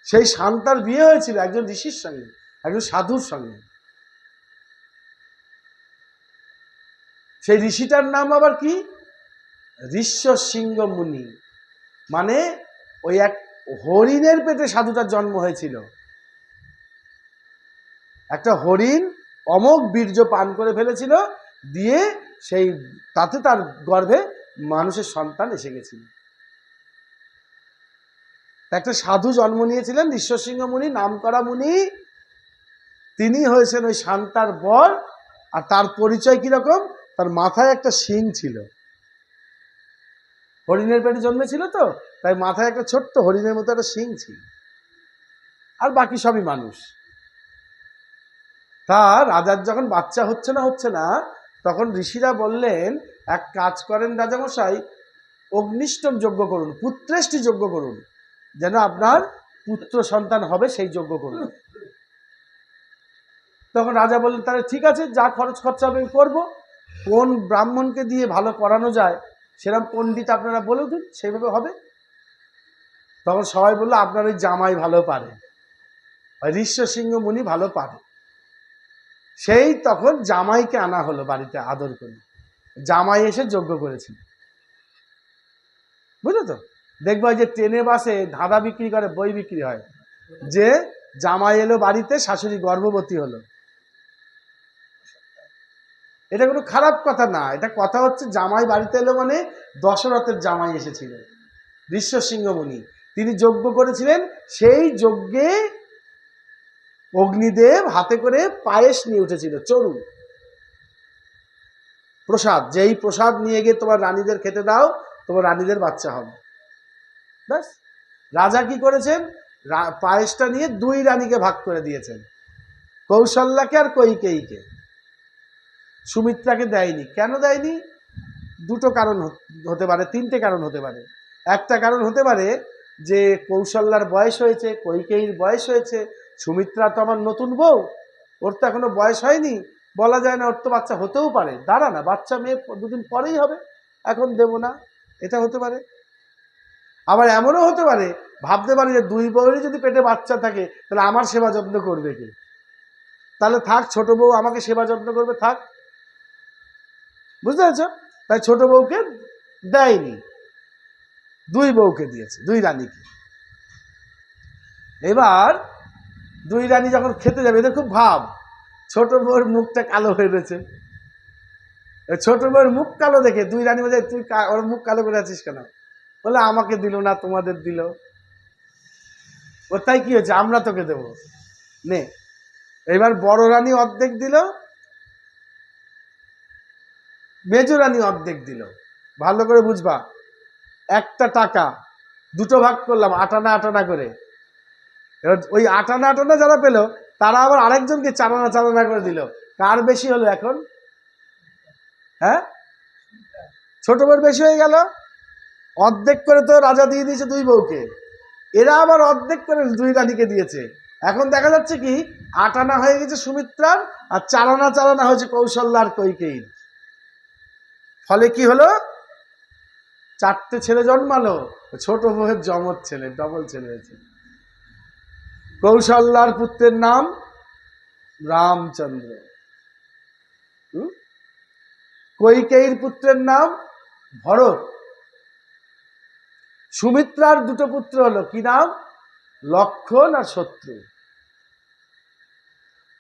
সেই শান্তার বিয়ে হয়েছিল একজন ঋষির সঙ্গে, একজন সাধুর সঙ্গে। সেই ঋষিটার নাম আবার কি? ঋষ্যশৃঙ্গ মুনি। মানে ওই এক হরিণের পেটে সাধুটার জন্ম হয়েছিল। একটা হরিণ অমোঘ বীর্য পান করে ফেলেছিল, দিয়ে সেই তাতে তার গর্ভে মানুষের সন্তান এসে গেছিল। একটা সাধু জন্ম নিয়েছিলেন ঋষ্যশৃঙ্গ মুনি, নামকরা মুনি। তিনি হয়েছেন ওই শান্তার বর। আর তার পরিচয় কিরকম? তার মাথায় একটা শিং ছিল। হরিণের পেটে জন্মেছিল তো, তাই মাথায় একটা ছোট্ট হরিণের মতো একটা শিং ছিল। আর বাকি সবই মানুষ। তা রাজার যখন বাচ্চা হচ্ছে না, তখন ঋষিরা বললেন এক কাজ করেন রাজামশাই, অগ্নিষ্টম যজ্ঞ করুন, পুত্রেষ্টি যজ্ঞ করুন, যেন আপনার পুত্র সন্তান হবে সেই যজ্ঞ করুন। তখন রাজা বললেন তাহলে ঠিক আছে, যা খরচ খরচা আমি করবো। কোন ব্রাহ্মণকে দিয়ে ভালো করানো যায় সেরকম পণ্ডিত আপনারা বলে দিন, সেইভাবে হবে। তখন সবাই বললো আপনার ওই জামাই ভালো পারে, ঋষ্যশৃঙ্গ মুনি ভালো পারে। সেই তখন জামাইকে আনা হলো বাড়িতে আদর করে। জামাই এসে যজ্ঞ করেছিল, বুঝলো তো? দেখবো যে ট্রেনে বাসে ধাঁধা বিক্রি করে, বই বিক্রি হয়, যে জামাই এলো বাড়িতে, শাশুড়ি গর্ভবতী হলো। এটা কোনো খারাপ কথা না, এটা কথা হচ্ছে জামাই বাড়িতে এলো মানে দশরথের জামাই এসেছিল, ঋষ্যশৃঙ্গ মুনি। তিনি যজ্ঞ করেছিলেন। সেই যজ্ঞে অগ্নিদেব হাতে করে পায়েস নিয়ে উঠেছিল, চরু প্রসাদ, যেই প্রসাদ নিয়ে গিয়ে তোমার রানীদের খেতে দাও, তোমার রানীদের বাচ্চা হবে। ব্যাস। রাজা কি করেছেন? পায়েসটা নিয়ে দুই রানীকে ভাগ করে দিয়েছেন, কৌশল্যাকে আর কৈকেয়ীকে। সুমিত্রাকে দেয়নি। কেন দেয়নি? দুটো কারণ হতে পারে, তিনটে কারণ হতে পারে। একটা কারণ হতে পারে যে কৌশল্যার বয়স হয়েছে, কৈকেয়ীর বয়স হয়েছে, সুমিত্রা তো আমার নতুন বউ, ওর তো এখনো বয়স হয়নি, বলা যায় না, ওর তো বাচ্চা হতেও পারে, দাঁড়া না, বাচ্চা মেয়ে দুদিন পরেই হবে, এখন দেব না, এটা হতে পারে। আবার এমনও হতে পারে, ভাবতে পারে যে দুই বউরই যদি পেটে বাচ্চা থাকে, তাহলে আমার সেবা যত্ন করবে কে? তাহলে থাক, ছোট বউ আমাকে সেবা যত্ন করবে, থাক। বুঝতে পেরেছ? তাই ছোট বউকে দেয়নি, দুই বউকে দিয়েছে, দুই রানীকে। এবার দুই রানী যখন খেতে যাবে, এদের খুব ভাব, ছোট বউর মুখটা কালো হয়ে রয়েছে। ছোট বউর মুখ কালো দেখে দুই রানী বলে তুই ওর মুখ কালো করে আছিস কেন? বলে আমাকে দিল না, তোমাদের দিল। ও তাই কি হয়েছে, আমরা তোকে দেবো নে। এবার বড় রানী অর্ধেক দিল, মেজরানি অর্ধেক দিল। ভালো করে বুঝবা, একটা টাকা দুটো ভাগ করলাম, 8 আনা 8 আনা করে। এবার ওই 8 আনা 8 আনা যারা পেল, তারা আবার আরেকজনকে 4 আনা 4 আনা করে দিল। কার বেশি হলো এখন? হ্যাঁ, ছোট বউর বেশি হয়ে গেল। অর্ধেক করে তো রাজা দিয়ে দিয়েছে 2 বউকে, এরা আবার অর্ধেক করে 2 রানীকে দিয়েছে। এখন দেখা যাচ্ছে কি 8 আনা হয়ে গেছে সুমিত্রার, আর 4 আনা 4 আনা হয়েছে কৌশল্যা আর কৈকেয়ীর। ফলে কি হলো, 4টে ছেলে জন্মালো, ছোট বউয়ের যমজ ছেলে, ডবল ছেলে হয়েছে। কৌশল্যার পুত্রের নাম রামচন্দ্র, কৈকেয়ীর পুত্রের নাম ভরত। সুমিত্রার 2টো পুত্র হলো, কি নাম? লক্ষণ আর শত্রু।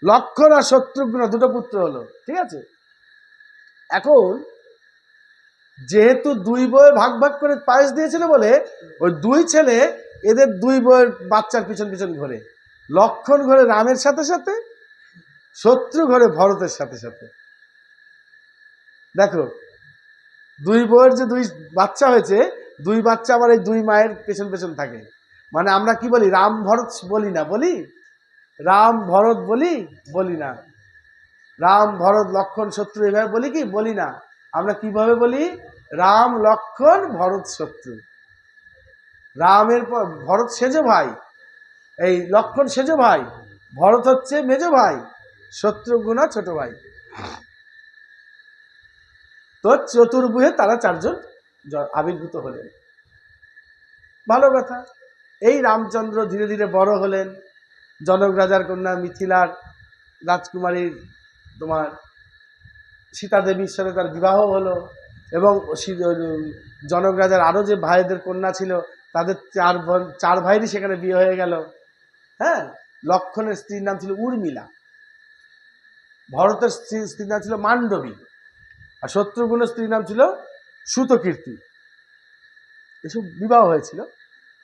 লক্ষণ আর শত্রুঘ্ন 2টো পুত্র হলো, ঠিক আছে। এখন যেহেতু 2 বউয়ে ভাগ ভাগ করে পায়েস দিয়েছিল বলে, ওই 2 ছেলে এদের 2 বউয়ের বাচ্চার পিছন পিছন ঘোরে। লক্ষণ ঘোরে রামের সাথে সাথে, শত্রু ঘোরে ভরতের সাথে সাথে। দেখো 2 বউয়ের যে 2 বাচ্চা হয়েছে, 2 বাচ্চা আবার এই 2 মায়ের পেছন পেছন থাকে। মানে আমরা কি বলি, রাম ভরত বলি না, বলি রাম ভরত বলি না। রাম ভরত লক্ষণ শত্রু এভাবে বলি কি? বলি না। আমরা কিভাবে বলি? রাম লক্ষণ ভরত শত্রু। রামের পর ভরত সেজো ভাই, এই লক্ষণ সেজো ভাই, ভরত হচ্ছে মেজো ভাই, শত্রুঘ্ন ছোট ভাই। তো চতুর্ভুজে তারা 4 জন আবির্ভূত হলেন। ভালো কথা। এই রামচন্দ্র ধীরে ধীরে বড় হলেন। জনক রাজার কন্যা মিথিলার রাজকুমারীর তোমার সীতা দেবীর সাথে তার বিবাহ হলো, এবং জনক রাজার আরও যে ভাইদের কন্যা ছিল, তাদের 4 ভাইয়েরই সেখানে বিয়ে হয়ে গেল। হ্যাঁ, লক্ষণের স্ত্রীর নাম ছিল উর্মিলা, ভরতের স্ত্রীর নাম ছিল মান্ডবী, আর শত্রুঘ্নের স্ত্রীর নাম ছিল সুতকীর্তি। এসব বিবাহ হয়েছিল।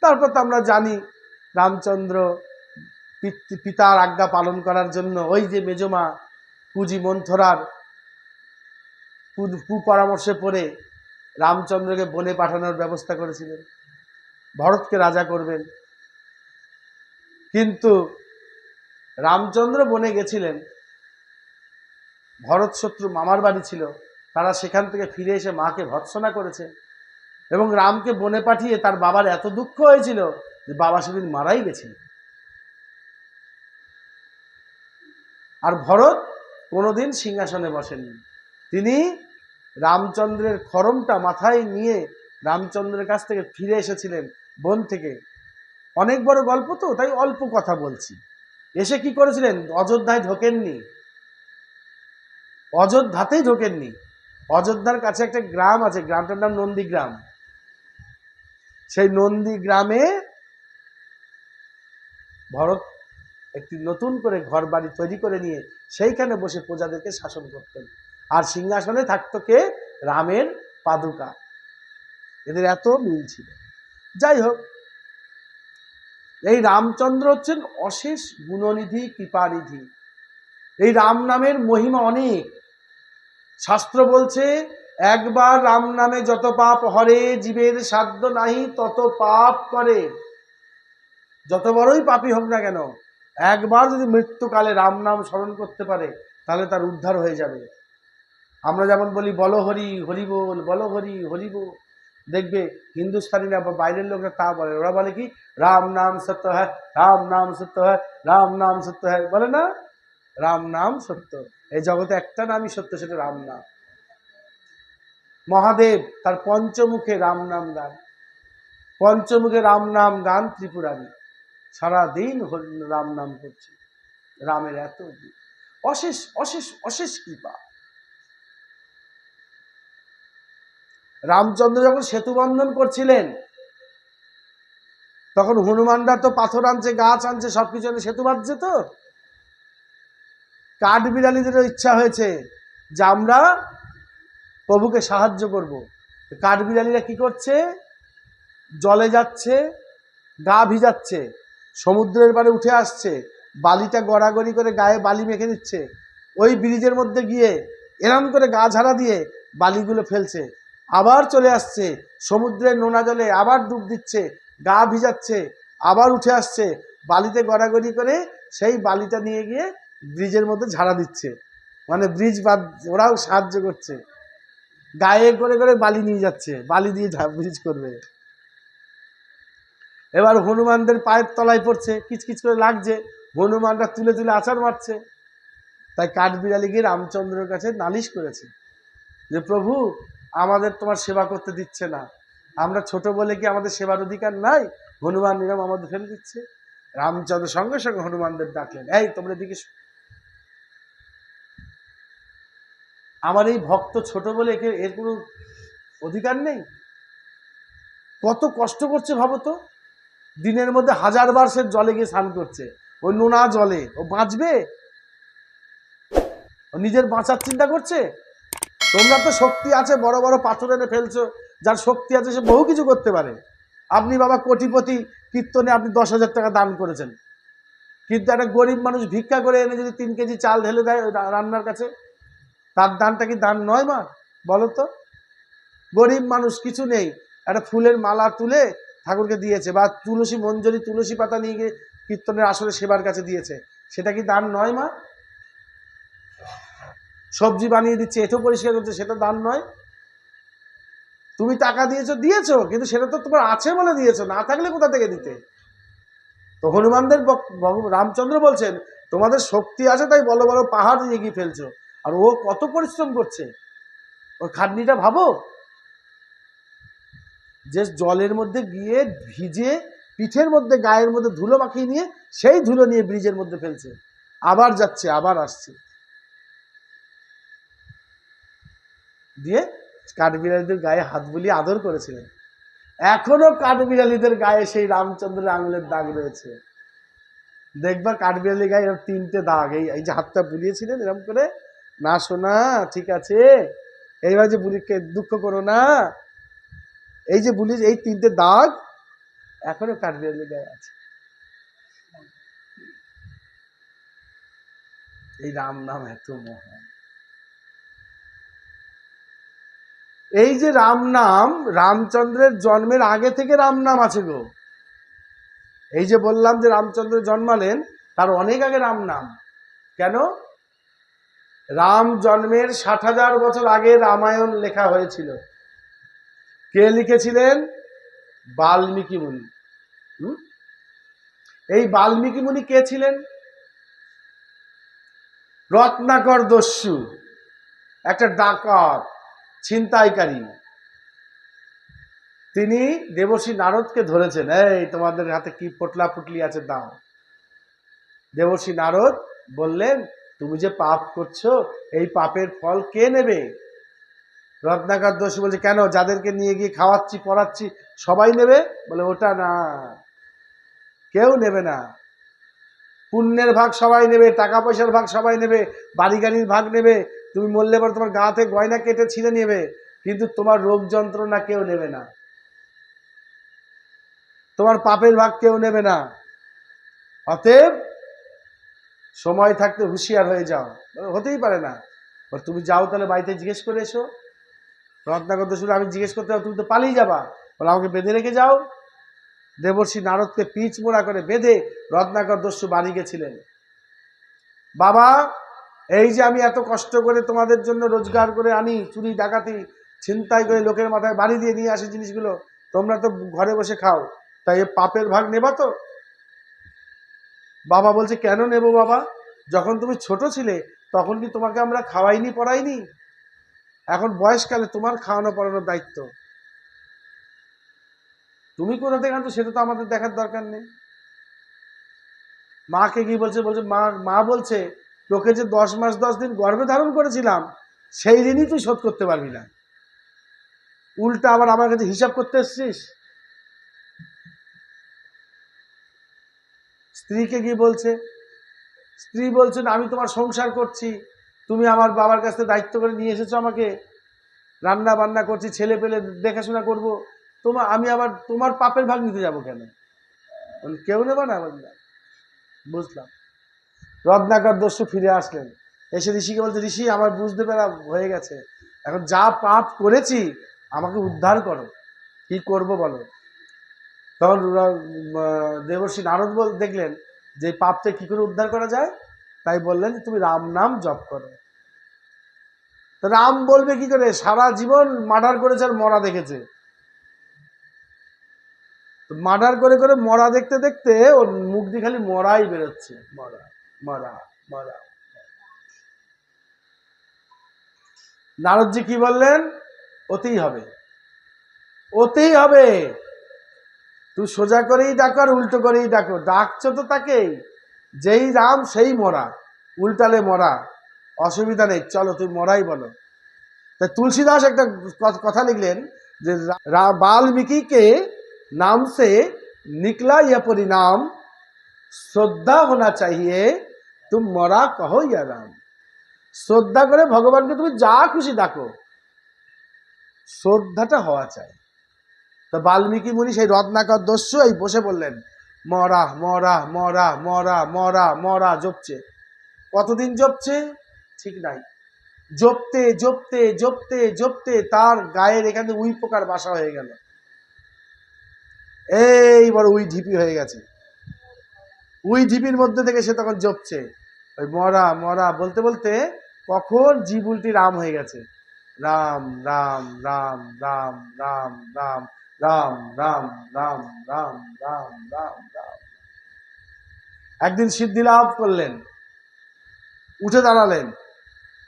তারপর তো আমরা জানি রামচন্দ্র পিতার আজ্ঞা পালন করার জন্য ওই যে মেজমা কুজি মন্থরার কুপরামর্শে পড়ে রামচন্দ্রকে বনে পাঠানোর ব্যবস্থা করেছিলেন, ভরতকে রাজা করবেন। কিন্তু রামচন্দ্র বনে গেছিলেন, ভরত শত্রু মামার বাড়ি ছিল, তারা সেখান থেকে ফিরে এসে মাকে ভর্ৎসনা করেছে, এবং রামকে বনে পাঠিয়ে তার বাবার এত দুঃখ হয়েছিল যে বাবা সেদিন মারাই গেছিল। আর ভরত কোনোদিন সিংহাসনে বসেননি। তিনি রামচন্দ্রের খড়মটা মাথায় নিয়ে রামচন্দ্রের কাছ থেকে ফিরে এসেছিলেন বন থেকে। অনেক বড় গল্প তো, তাই অল্প কথা বলছি। এসে কি করেছিলেন? অযোধ্যায় ঢোকেননি, অযোধ্যাতেই ঢোকেননি। অযোধ্যার কাছে একটা গ্রাম আছে, গ্রামটার নাম নন্দীগ্রাম। সেই নন্দীগ্রামে ভরত একটি নতুন করে ঘর বাড়ি তৈরি করে নিয়ে সেইখানে বসে প্রজাদেরকে শাসন করতেন। আর সিংহাসনে থাকতো কে? রামের পাদুকা। এদের এত মিল ছিল। যাই হোক, এই রামচন্দ্র হচ্ছেন অশেষ গুণনিধি, কৃপানিধি। এই রাম নামের মহিমা অনেক। শাস্ত্র বলছে, একবার রাম নামে যত পাপ হরে, জীবের সাধ্য নাহি তত পাপ করে। যত বড়ই পাপী হোক না কেন, একবার যদি মৃত্যুকালে রাম নাম স্মরণ করতে পারে, তাহলে তার উদ্ধার হয়ে যাবে। আমরা যেমন বলি বলো হরি হরি বল, বলো হরি হরি বল। দেখবে হিন্দুস্তানিরা বা বাইরের লোকরা তা বলে। ওরা বলে কি? রাম নাম সত্য হ্যায়, রাম নাম সত্য হ্যায়, রাম নাম সত্য হ্যায়, বলে না? রাম নাম সত্য। এই জগতে একটা নামই সত্য, সেটা রাম নাম। মহাদেব তার পঞ্চমুখে রাম নাম গান, পঞ্চমুখে রাম নাম গান ত্রিপুরারী। সারাদিন রাম নাম করছে। রামের এত অশেষ অশেষ অশেষ কৃপা। রামচন্দ্র যখন সেতু বন্ধন করছিলেন, তখন হনুমানরা তো পাথর আনছে, গাছ আনছে, সবকিছু আনছে, সেতু বাঁধছে। তো কাঠবিড়ালিদেরও ইচ্ছা হয়েছে যে আমরা প্রভুকে সাহায্য করব। কাঠবিড়ালিরা কি করছে? জলে যাচ্ছে, গা ভিজাচ্ছে, সমুদ্রের পাড়ে উঠে আসছে, বালিটা গড়াগড়ি করে গায়ে বালি মেখে দিচ্ছে, ওই ব্রিজের মধ্যে গিয়ে এরম করে গা ঝাড়া দিয়ে বালিগুলো ফেলছে, আবার চলে আসছে সমুদ্রের নোনা জলে, আবার ডুব দিচ্ছে, গা ভিজাচ্ছে, আবার উঠে আসছে, বালিতে গড়াগড়ি করে সেই বালিটা নিয়ে গিয়ে ব্রিজের মধ্যে ঝাড়া দিচ্ছে, মানে ব্রিজ বাদ, ওরাও সাহায্য করছে, গায়ে করে করে বালি নিয়ে যাচ্ছে, বালি দিয়ে ব্রিজ করবে। এবার হনুমানদের পায়ের তলায় পড়ছে, কিচকিচ করে লাগছে, হনুমানরা তুলে তুলে আছাড় মারছে। তাই কাঠবিড়ালি গিয়ে রামচন্দ্রের কাছে নালিশ করেছে যে প্রভু, আমাদের তোমার সেবা করতে দিচ্ছে না, আমরা ছোট বলে কি আমাদের সেবার অধিকার নাই? হনুমান নিরাম আমাদের ফেলে দিচ্ছে। রামচন্দ্র সঙ্গে সঙ্গে হনুমানদের ডাকলেন, এই তোমরা দিকে, আমার এই ভক্ত ছোট বলে এর কোনো অধিকার নেই। কত কষ্ট করছে ভাবো তো, দিনের মধ্যে 1000 বার সে জলে গিয়ে স্নান করছে, ওই নোনা জলে ও বাঁচবে? ও নিজের বাঁচার চিন্তা করছে? তোমরা তো শক্তি আছে, বড় বড় পাথর এনে ফেলছো, যার শক্তি আছে সে বহু কিছু করতে পারে। আপনি বাবা কোটিপতি, কীর্তনে আপনি 10,000 টাকা দান করেছেন, কিন্তু একটা গরিব মানুষ ভিক্ষা করে এনে যদি 3 কেজি চাল ঢেলে দেয় রান্নার কাছে, তার দানটা কি দান নয় মা? বলো তো। গরিব মানুষ কিছু নেই, একটা ফুলের মালা তুলে ঠাকুরকে দিয়েছে, বা তুলসী মঞ্জরি, তুলসী পাতা নিয়ে গিয়ে কীর্তনের আসরে সেবার কাছে দিয়েছে, সেটা কি দান নয় মা? সবজি বানিয়ে দিচ্ছে, এঁঠো পরিষ্কার করছে, সেটা দান নয়? তুমি টাকা দিয়েছো, কিন্তু সেটা তো তোমার আছে বলে দিয়েছো, না থাকলে কোথা থেকে দিতে? তো হনুমানদের রামচন্দ্র বলছেন, তোমাদের শক্তি আছে তাই বড় বড় পাহাড় নিয়ে গিয়ে ফেলছো, আর ও কত পরিশ্রম করছে, ওর খাটনিটা ভাবো। যে জলের মধ্যে গিয়ে ভিজে পিঠের মধ্যে গায়ের মধ্যে ধুলো মাখিয়ে নিয়ে সেই ধুলো নিয়ে ব্রিজের মধ্যে ফেলছে, আবার যাচ্ছে আবার আসছে, দিয়ে কাঠবিড়ালিদের গায়ে হাত বুলিয়ে আদর করেছিলেন। এখনো কাঠবিড়ালিদের গায়ে সেই রামচন্দ্রের আঙুলের দাগ রয়েছে। দেখবা কাঠবিড়ালির গায়ে এরকম 3টে দাগ, এই যে হাতটা বুলিয়েছিলেন এরকম করে, না শোনা ঠিক আছে, এইবার যে বুলিকে দুঃখ করো না, এই যে বুলি, এই 3টে দাগ এখনো কাঠবিড়ালির গায়ে আছে। এই রাম নাম এত মহান। এই যে রাম নাম, রামচন্দ্রের জন্মের আগে থেকে রাম নাম আছে গো। এই যে বললাম যে রামচন্দ্র জন্মালেন, তার অনেক আগে রাম নাম। কেন? রাম জন্মের 60,000 বছর আগে রামায়ণ লেখা হয়েছিল। কে লিখেছিলেন? বাল্মীকি মুনি। এই বাল্মীকি মুনি কে ছিলেন? রত্নাকর দস্যু, একটা ডাকাত, ছিনতাইকারী। তিনি দেবর্ষি নারদকে ধরেছেন, এই তোমাদের হাতে কি পটলা পুটলি আছে দাও। দেবর্ষি নারদ বললেন, তুমি যে পাপ করছো, এই পাপের ফল কে নেবে? রত্নাকর দস্যু বলছে, কেন, যাদেরকে নিয়ে গিয়ে খাওয়াচ্ছি পড়াচ্ছি সবাই নেবে? বলে, ওটা না, কেউ নেবে না। পুণ্যের ভাগ সবাই নেবে, টাকা পয়সার ভাগ সবাই নেবে, বাড়ি গাড়ির ভাগ নেবে, তুমি মরলে পর তোমার গা থেকে গয়না কেটে ছিঁড়ে নেবে, কিন্তু তোমার রোগ যন্ত্রণা কেউ নেবে না, তোমার পাপের ভাগ কেউ নেবে না। অতএব সময় থাকতে হুঁশিয়ার হয়ে যাও। হতেই পারে না, তুমি যাও তাহলে বাড়িতে জিজ্ঞেস করে এসো। রত্নাকর দস্যু, আমি জিজ্ঞেস করতে হবে, তুমি তো পালিয়ে যাবা, বলে আমাকে বেঁধে রেখে যাও। দেবর্ষি নারদকে পিচ মোড়া করে বেঁধে রত্নাকর দস্যু বাড়ি গেছিলেন। বাবা, এই যে আমি এত কষ্ট করে তোমাদের জন্য রোজগার করে আনি, চুরি ডাকাতি ছিনতাই করে লোকের মাথায় বাড়ি দিয়ে নিয়ে আসি জিনিসগুলো, তোমরা তো ঘরে বসে খাও, তাই এ পাপের ভাগ নেবা তো? বাবা বলছে, কেন নেব বাবা, যখন তুমি ছোট ছিলে তখন কি তোমাকে আমরা খাওয়াইনি পড়াইনি? এখন বয়সকালে তোমার খাওয়ানো পড়ানোর দায়িত্ব, তুমি কোথা থেকে আনছো সেটা তো আমাদের দেখার দরকার নেই। মাকে কি বলছে? বলছে মা বলছে, তোকে যে 10 মাস 10 দিন গর্ভে ধারণ করেছিলাম সেই ঋণই তুই শোধ করতে পারবি না, উল্টা আবার আমার কাছে হিসাব করতে এসছিস। স্ত্রীকে কি বলছে? স্ত্রী বলছেন, আমি তোমার সংসার করছি, তুমি আমার বাবার কাছ থেকে দায়িত্ব করে নিয়ে এসেছো আমাকে, রান্না বান্না করছি, ছেলে পেলে দেখাশোনা করবো, আমি আবার তোমার পাপের ভাগ নিতে যাবো কেন? কেউ নেবা না? বুঝলাম। রত্নাকর দস্যু ফিরে আসলেন, এসে ঋষিকে বলছে, ঋষি আমার বুঝতে পেরা হয়ে গেছে, এখন যা পাপ করেছি আমাকে উদ্ধার করো, কি করব বলো। তখন দেবর্ষি নারদ দেখলেন যে পাপকে কি করে উদ্ধার করা যায়, তাই বললেন তুমি রাম নাম জপ করো। তো রাম বলবে কি করে, সারা জীবন মার্ডার করেছে আর মরা দেখেছে। মার্ডার করে করে মরা দেখতে দেখতে ওর মুখ দিয়ে খালি মরাই বেরোচ্ছে, মরা মরা মরা। নারদজি কি বললেন, ওতেই হবে, ওতেই হবে, তুই সোজা করেই ডাকো আর উল্টো করেই ডাকো, ডাকছো তো তাকেই, যেই রাম সেই মরা, উল্টালে মরা, অসুবিধা নেই, চলো তুই মরাই বলো। তাই তুলসীদাস একটা কথা লিখলেন যে वाल्मीकि के नाम से निकला यह परिणाम, শ্রদ্ধা होना चाहिए तुम मरा कहो या राम। শ্রদ্ধা করে ভগবানকে তুমি যা খুশি ডাকো, শ্রদ্ধাটা হওয়া চাই। তো বাল্মীকি মুনি সেই রত্নাকর দস্যু এই বসে বললেন মরা মরা মরা মরা মরা মরা, জপছে। কতদিন জপছে ঠিক নাই, জপতে জপতে জপতে জপতে তার গায়ের এখানে উই পোকার বাসা হয়ে গেল, এইবার উই ঢিপি হয়ে গেছে। উই ঢিপির মধ্যে থেকে সে তখন জপছে, ওই মরা মরা বলতে বলতে কখন জীব উল্টি রাম হয়ে গেছে, রাম রাম রাম রাম রাম রাম রাম রাম রাম রাম রাম রাম রাম। একদিন সিদ্ধি লাভ করলেন, উঠে দাঁড়ালেন,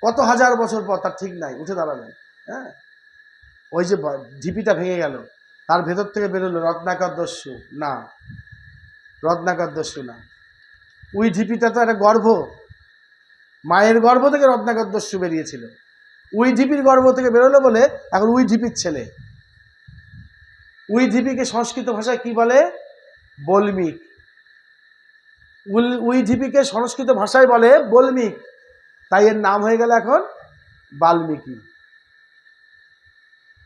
কত হাজার বছর পর তার ঠিক নাই, উঠে দাঁড়ালেন। হ্যাঁ, ওই যে ঢিপিটা ভেঙে গেল, তার ভেতর থেকে বেরোলো রত্নাকর দস্যু, না রত্নাকর দস্যু না, ওই ঢিপিটা তো একটা গর্ভ, মায়ের গর্ভ থেকে রত্নাকর দস্যু বেরিয়েছিল, ওই ঢিপির গর্ভ থেকে বেরোলো বলে এখন ওই ঢিপির ছেলে। ওই ঢিপিকে সংস্কৃত ভাষায় কি বলে, বলমিক। ওই ঢিপিকে সংস্কৃত ভাষায় বলে বলমিক, তাই এর নাম হয়ে গেল এখন বাল্মীকি।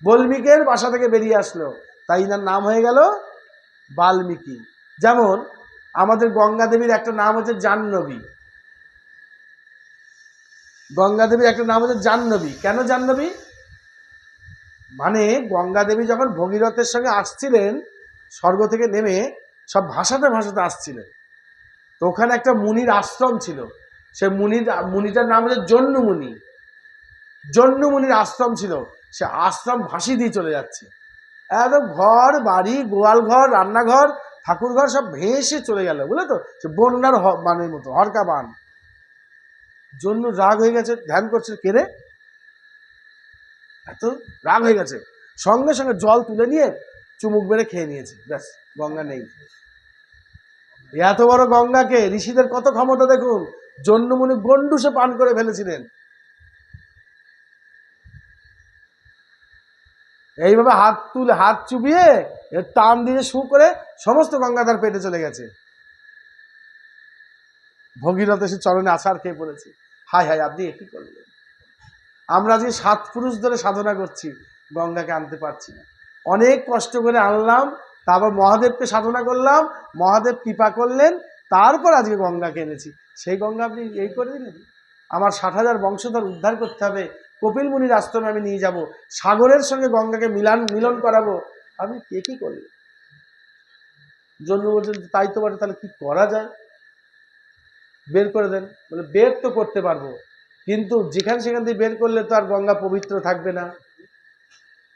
বলমিকের বাসা থেকে বেরিয়ে আসলো, তাই এর নাম হয়ে গেল বাল্মীকি। যেমন আমাদের গঙ্গা দেবীর একটা নাম হচ্ছে জাহ্নবী, গঙ্গা দেবীর একটা নাম হচ্ছে জাহ্নবী। কেন জাহ্নবী, মানে গঙ্গা দেবী যখন ভগীরথের সঙ্গে আসছিলেন স্বর্গ থেকে নেমে, সব ভাষাতে ভাষাতে আসছিলেন, তো ওখানে একটা মুনির আশ্রম ছিল, সে মুনিটার নাম হচ্ছে জন্যুমুনি। জন্যুমুনির আশ্রম ছিল, সে আশ্রম ভাসি দিয়ে চলে যাচ্ছে, একদম ঘর বাড়ি গোয়াল ঘর রান্নাঘর ঠাকুর ঘর সব ভেসে চলে গেল, বুঝলে তো, সে বন্যার বানের মতো হরকা বান। জন্য রাগ হয়ে গেছে, ধ্যান করছে, কেড়ে এত রাগ হয়ে গেছে, সঙ্গে সঙ্গে জল তুলে নিয়ে চুমুক বেড়ে খেয়ে নিয়েছে, ব্যাস গঙ্গা নেই। এত বড় গঙ্গাকে ঋষিদের কত ক্ষমতা দেখুন, জন্যমুনি গন্ডুসে পান করে ফেলেছিলেন। এইভাবে হাত চুবিয়ে টান দিয়ে শু করে সমস্ত গঙ্গাধার পেটে চলে গেছে। ভগীরথ এসে চরণে আছাড় খেয়ে পড়েছে, হায় হায় আপনি কি করলেন, আমরা যে 7 পুরুষ ধরে সাধনা করছি গঙ্গাকে আনতে পারছি না, অনেক কষ্ট করে আনলাম, তারপর মহাদেবকে সাধনা করলাম, মহাদেব কৃপা করলেন, তারপর আজকে গঙ্গাকে এনেছি, সেই গঙ্গা আপনি এই করে দিলেন। আমার 60,000 বংশধর উদ্ধার করতে হবে, কপিল মুনির আশ্রমে আমি নিয়ে যাব, সাগরের সঙ্গে গঙ্গাকে মিলন করাবো, আপনি কে কি করলেন। জন্য বলছেন তাই তো বটে, তাহলে কি করা যায়, বের করে দেন। বলে বের তো করতে পারবো, কিন্তু সেখান দিয়ে বের করলে তো আর গঙ্গা পবিত্র থাকবে না,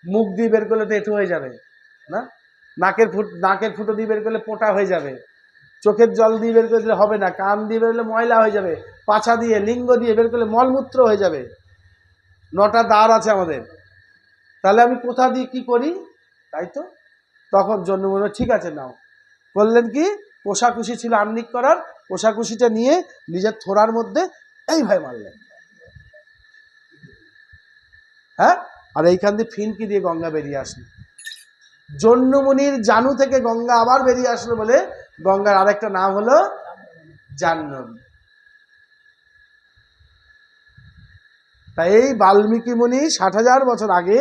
মুখ দিয়ে বের করলে তো এঁঠো হয়ে যাবে না, নাকের ফুটো দিয়ে বের করলে পোঁটা হয়ে যাবে, চোখের জল দিয়ে বের করলে হবে না, কান দিয়ে বের করলে ময়লা হয়ে যাবে, পাছা দিয়ে লিঙ্গ দিয়ে বের করলে মলমূত্র হয়ে যাবে, 9টা দ্বার আছে আমাদের, তাহলে আমি কোথা দিয়ে কি করি, তাই তো। তখন জন্য বলল ঠিক আছে নাও, করলেন কি, কোষাকুষি ছিল আহ্নিক করার, কোষাকুষিটা নিয়ে নিজের থোড়ার মধ্যে এইভাবে মারলেন, হ্যাঁ, আর এইখান দিয়ে ফিনকি দিয়ে গঙ্গা বেরিয়ে আসলো। জন্যমুনির জানু থেকে গঙ্গা আবার বেরিয়ে আসলো বলে গঙ্গার আরেকটা নাম হলো জাহ্নবী। তাই এই বাল্মীকি মুনি 60,000 বছর আগে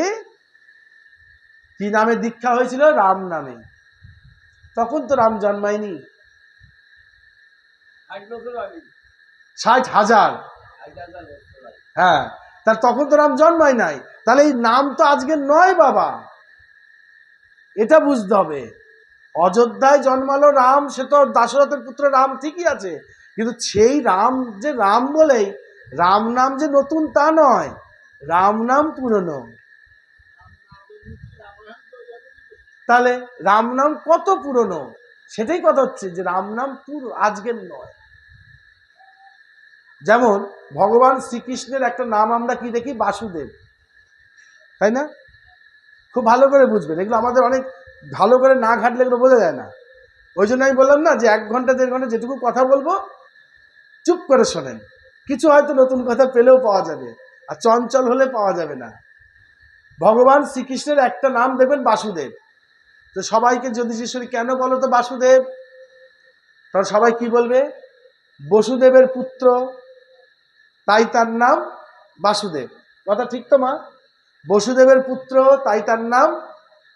কি নামে দীক্ষা হয়েছিল, রাম নামে। তখন তো রাম জন্মায়নি, 60,000, হ্যাঁ, তার তখন তো রাম জন্মায় নাই, তাহলে এই নাম তো আজকে নয় বাবা, এটা বুঝতে হবে। অযোধ্যায় জন্মালো রাম, সে তো দাশরথের পুত্র রাম, ঠিকই আছে, কিন্তু সেই রাম যে রাম বলেই রাম নাম যে নতুন তা নয়, রাম নাম পুরনো। তাহলে রাম নাম কত পুরনো, সেটাই কথা হচ্ছে যে রাম নাম আজকের নয়। যেমন ভগবান শ্রীকৃষ্ণের একটা নাম আমরা কি দেখি, বাসুদেব, তাই না? খুব ভালো করে বুঝবেন, এগুলো আমাদের অনেক ভালো করে না ঘাটলে এগুলো বোঝা যায় না। ওই জন্য আমি বললাম না যে 1 ঘন্টা 1.5 ঘন্টা যেটুকু কথা বলবো চুপ করে শোনেন, কিছু হয়তো নতুন কথা পেলেও পাওয়া যাবে, আর চঞ্চল হলে পাওয়া যাবে না। ভগবান শ্রীকৃষ্ণের একটা নাম দেখবেন বাসুদেব। তো সবাইকে যদি জিজ্ঞেস কেন বলো তো বাসুদেব, তখন সবাই কি বলবে, বসুদেবের পুত্র তাই তার নাম বাসুদেব। কথা ঠিক তো মা? বসুদেবের পুত্র তাই তার নাম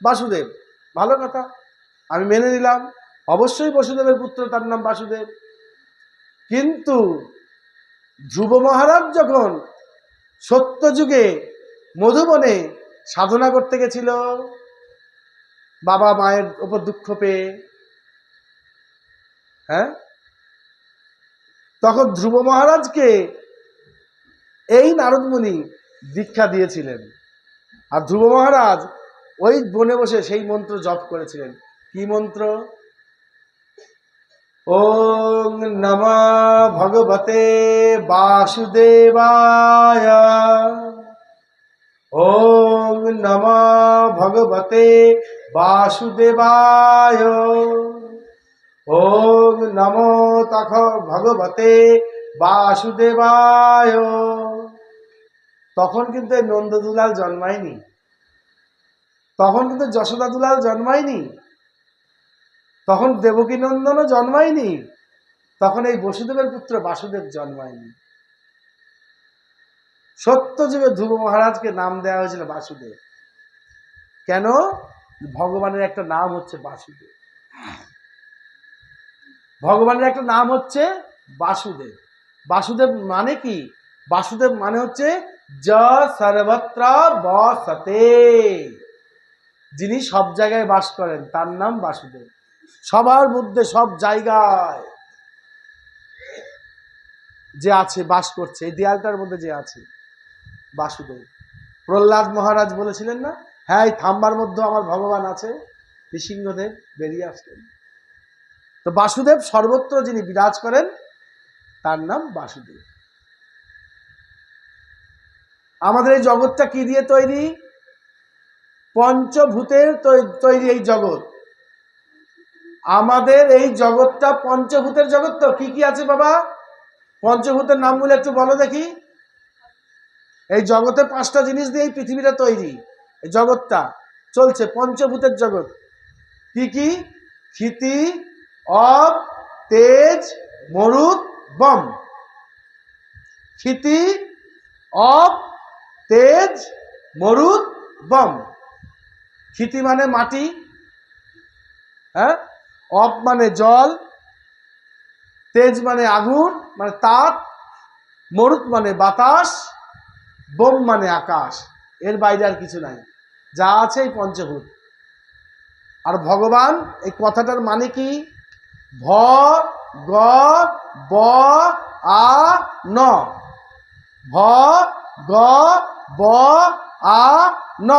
বাসুদেব, ভালো কথা, আমি মেনে নিলাম, অবশ্যই বসুদেবের পুত্র তার নাম বাসুদেব। কিন্তু ধ্রুব মহারাজ যখন সত্যযুগে মধুবনে সাধনা করতে গেছিল, বাবা মায়ের ওপর দুঃখ পেয়ে, হ্যাঁ, তখন ধ্রুব মহারাজকে এই নারদ মুনি দীক্ষা দিয়েছিলেন, আর ধ্রুব মহারাজ ওই বনে বসে সেই মন্ত্র জপ করেছিলেন। কি মন্ত্র? ওং নমঃ ভগবতে বাসুদেবায়, ওং নমঃ ভগবতে বাসুদেবায়, ওং নমো তখ ভগবতে বাসুদেবায়। তখন কিন্তু নন্দদুলাল জন্মায়নি, তখন কিন্তু যশোদা দুলাল জন্মায়নি, তখন দেবকী নন্দনও জন্মায়নি, তখন এই বসুদেবের পুত্র বাসুদেব জন্মায়নি। সত্য যুগে ধ্রুব মহারাজকে নাম দেওয়া হয়েছিল বাসুদেব। কেন? ভগবানের একটা নাম হচ্ছে বাসুদেব, ভগবানের একটা নাম হচ্ছে বাসুদেব। বাসুদেব মানে কি? বাসুদেব মানে হচ্ছে য সর্বত্র বসতে, যিনি সব জায়গায় বাস করেন তার নাম বাসুদেব। সবার মধ্যে সব জায়গায় যে আছে, বাস করছে, এই দেয়ালটার মধ্যে যে আছে, বাসুদেব। প্রহ্লাদ মহারাজ বলেছিলেন না, হ্যাঁ এই থাম্বার মধ্যে আমার ভগবান আছে, নৃসিংহদেব বেরিয়ে আসলেন। তো বাসুদেব সর্বত্র যিনি বিরাজ করেন তার নাম বাসুদেব। আমাদের এই জগৎটা কি দিয়ে তৈরি? পঞ্চভূতের তৈরি এই জগৎ। আমাদের এই জগৎটা পঞ্চভূতের জগৎ। তো কি কি আছে বাবা? পঞ্চভূতের নামগুলো একটু বলো দেখি। এই জগতে 5টা জিনিস দিয়ে এই পৃথিবীটা তৈরি, এই জগৎটা চলছে, পঞ্চভূতের জগৎ। কি কি? ক্ষিতি, অপ, তেজ, মরুত, বম। ক্ষিতি, অপ, তেজ, মরুত, বম। ক্ষিতি মানে মাটি, হ্যাঁ, অপ মানে জল, তেজ মানে আগুন মানে তাপ, মরুত মানে বাতাস, বোম মানে আকাশ। এর বাইরে আর কিছু নাই, যা আছে এই পঞ্চভূত। আর ভগবান, এই কথাটার মানে কি? ভ গ ব আ ন, ভ গ ব আ ন,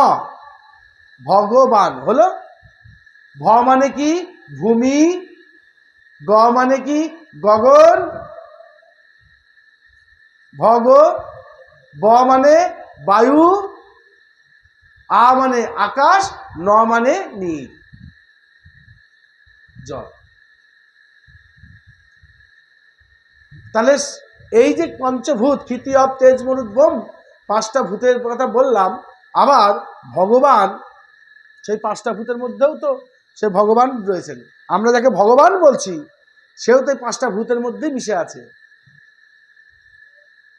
ভগবান হলো। ভ মানে কি? ভূমি, গ মানে কি? গগন, ভগ, ব মানে বায়ু, আ মানে আকাশ, ন মানে নীল, জল। তাহলে এই যে পঞ্চভূত, ক্ষিতি, অপ, তেজ, মরুত, বোম, 5টা ভূতের কথা বললাম। আবার ভগবান সেই 5টা ভূতের মধ্যেও তো সে ভগবান রয়েছেন। আমরা যাকে ভগবান বলছি সেও তো এই 5টা ভূতের মধ্যেই মিশে আছে।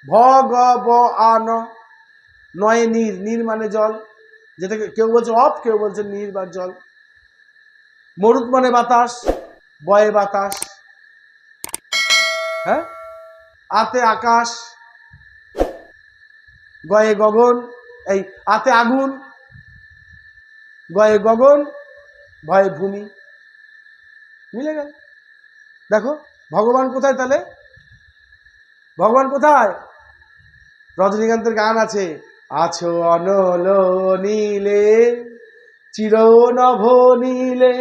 ভ গ ব আ ন, নয়ে নীর, নীর মানে জল, যেটাকে কেউ বলছে অপ, কেউ বলছে নীর বা জল। মরুত মানে বাতাস, বয়ে বাতাস, হ্যাঁ, আতে আকাশ, গয়ে গগন, এই আতে আগুন, গয়ে গগন, ভয়ে ভূমি, মিলে গেল। দেখো ভগবান কোথায় তাহলে? ভগবান কোথায়? রজনীকান্তের গান আছে, আছো অনল নীলে চির নভ নীলে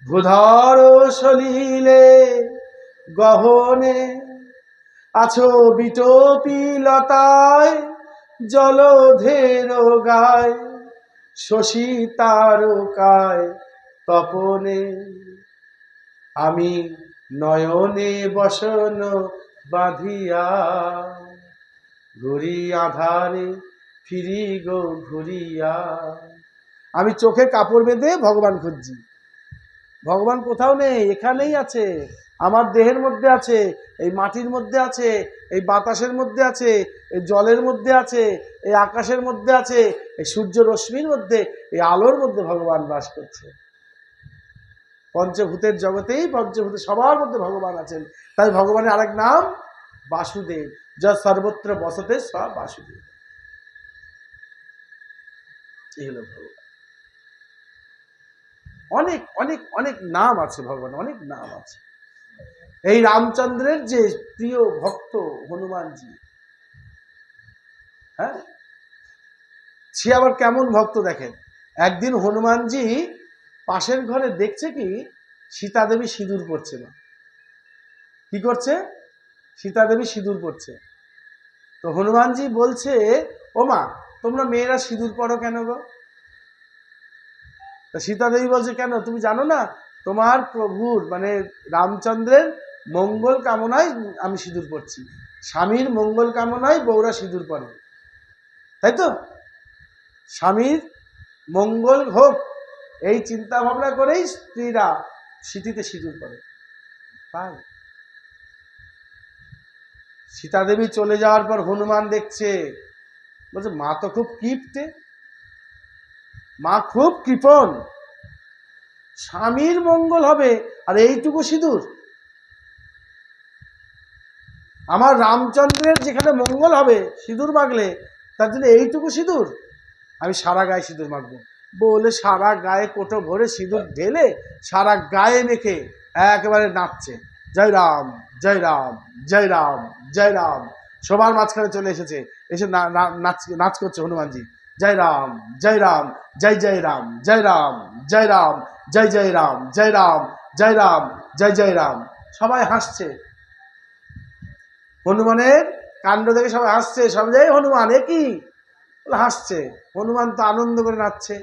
ভূধর সলিলে গহনে, আছো বিটপিলতায় জলধের গায় শশী তারকায় তপনে, আমি নয়নে বসন বাঁধিয়া ঘুরি আধারে ফিরি গো ঘুরিয়া। আমি চোখে কাপড় বেঁধে ভগবান খুঁজছি। ভগবান কোথাও নেই, এখানেই আছে, আমার দেহের মধ্যে আছে, এই মাটির মধ্যে আছে, এই বাতাসের মধ্যে আছে, এই জলের মধ্যে আছে, এই আকাশের মধ্যে আছে, এই সূর্য রশ্মির মধ্যে, এই আলোর মধ্যে ভগবান বাস করছে। পঞ্চভূতের জগতেই পঞ্চভূতে সবার মধ্যে ভগবান আছেন। তাই ভগবানের আরেক নাম বাসুদেব, যা সর্বত্র বসতে স বাসুদেব। এই হলো ভগবান। অনেক অনেক অনেক নাম আছে ভগবান, অনেক নাম আছে। এই রামচন্দ্রের যে প্রিয় ভক্ত হনুমানজি, হ্যাঁ, সে আবার কেমন ভক্ত দেখেন। একদিন হনুমানজি পাশের ঘরে দেখছে কি সীতা দেবী সিঁদুর পড়ছে না। কি করছে? সীতা দেবী সিঁদুর পড়ছে। তো হনুমানজি বলছে, ও মা, তোমরা মেয়েরা সিঁদুর পড়ো কেন গো? তা সীতা দেবী বলছে, কেন তুমি জানো না তোমার প্রভুর মানে রামচন্দ্রের মঙ্গল কামনায় আমি সিঁদুর পড়ছি। স্বামীর মঙ্গল কামনায় বউরা সিঁদুর পড়ে, তাই তো? স্বামীর মঙ্গল হোক এই চিন্তা ভাবনা করেই স্ত্রীরা সিঁথিতে সিঁদুর পড়ে। তাই সীতা দেবী চলে যাওয়ার পর হনুমান দেখছে, বলছে মা তো খুব কিপটে, মা খুব কৃপণ, স্বামীর মঙ্গল হবে আর এইটুকু সিঁদুর। আমার রামচন্দ্রের যেখানে মঙ্গল হবে সিঁদুর মাখলে, তার জন্য এইটুকু সিঁদুর, আমি সারা গায়ে সিঁদুর মাখবো বলে সারা গায়ে কোটো ভরে সিঁদুর ঢেলে সারা গায়ে মেখে একেবারে নাচছে, জয় রাম জয় রাম জয় রাম জয় রাম। সবার মাঝখানে চলে এসেছে, এসে নাচ করছে হনুমানজি, জয় রাম জয় রাম জয় জয় রাম জয় রাম জয় রাম জয় জয় রাম জয় রাম জয় রাম জয় জয় রাম। সবাই হাসছে, হনুমানের কাণ্ড দেখে সবাই হাসছে। সব জয় হনুমান, এ কি হাসছে? হনুমান তো আনন্দ করে নাচছে।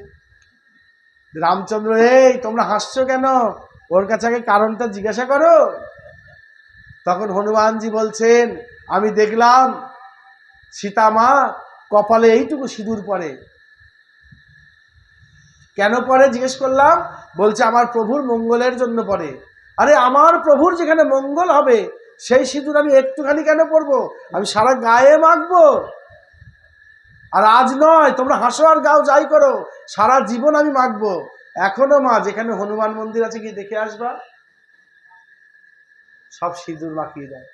রামচন্দ্র, এই তোমরা হাসছো কেন? ওর কাছে আগে কারণটা জিজ্ঞাসা করো। তখন হনুমানজি বলছেন, আমি দেখলাম সীতা মা কপালে এইটুকু সিঁদুর পরে। কেন পরে জিজ্ঞেস করলাম, বলছে আমার প্রভুর মঙ্গলের জন্য পরে। আরে আমার প্রভুর যেখানে মঙ্গল হবে সেই সিঁদুর আমি একটুখানি কেন পরবো? আমি সারা গায়ে মাখবো। আর আজ নয়, তোমরা হাসো আর গাও যাই করো, সারা জীবন আমি মাখবো। এখনো মা যেখানে হনুমান মন্দির আছে গিয়ে দেখে আসবা, সব সিঁদুর মাখিয়ে দেয়।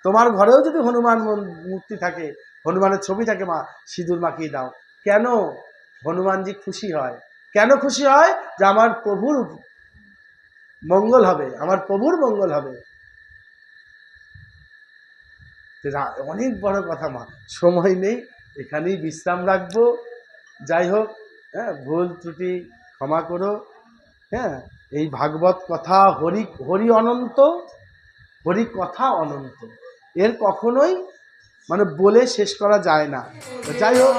তোমার ঘরেও যদি হনুমান মূর্তি থাকে, হনুমানের ছবি থাকে, মা সিঁদুর মাখিয়ে দাও। কেন? হনুমানজি খুশি হয়। কেন খুশি হয়? যে আমার প্রভুর মঙ্গল হবে, আমার প্রভুর মঙ্গল হবে। অনেক বড় কথা মা, সময় নেই, এখানেই বিশ্রাম রাখবো। যাই হোক, হ্যাঁ, ভুল ত্রুটি ক্ষমা করো। হ্যাঁ, এই ভাগবত কথা হরি হরি অনন্ত, হরি কথা অনন্ত, এর কখনোই মানে বলে শেষ করা যায় না। যাই হোক,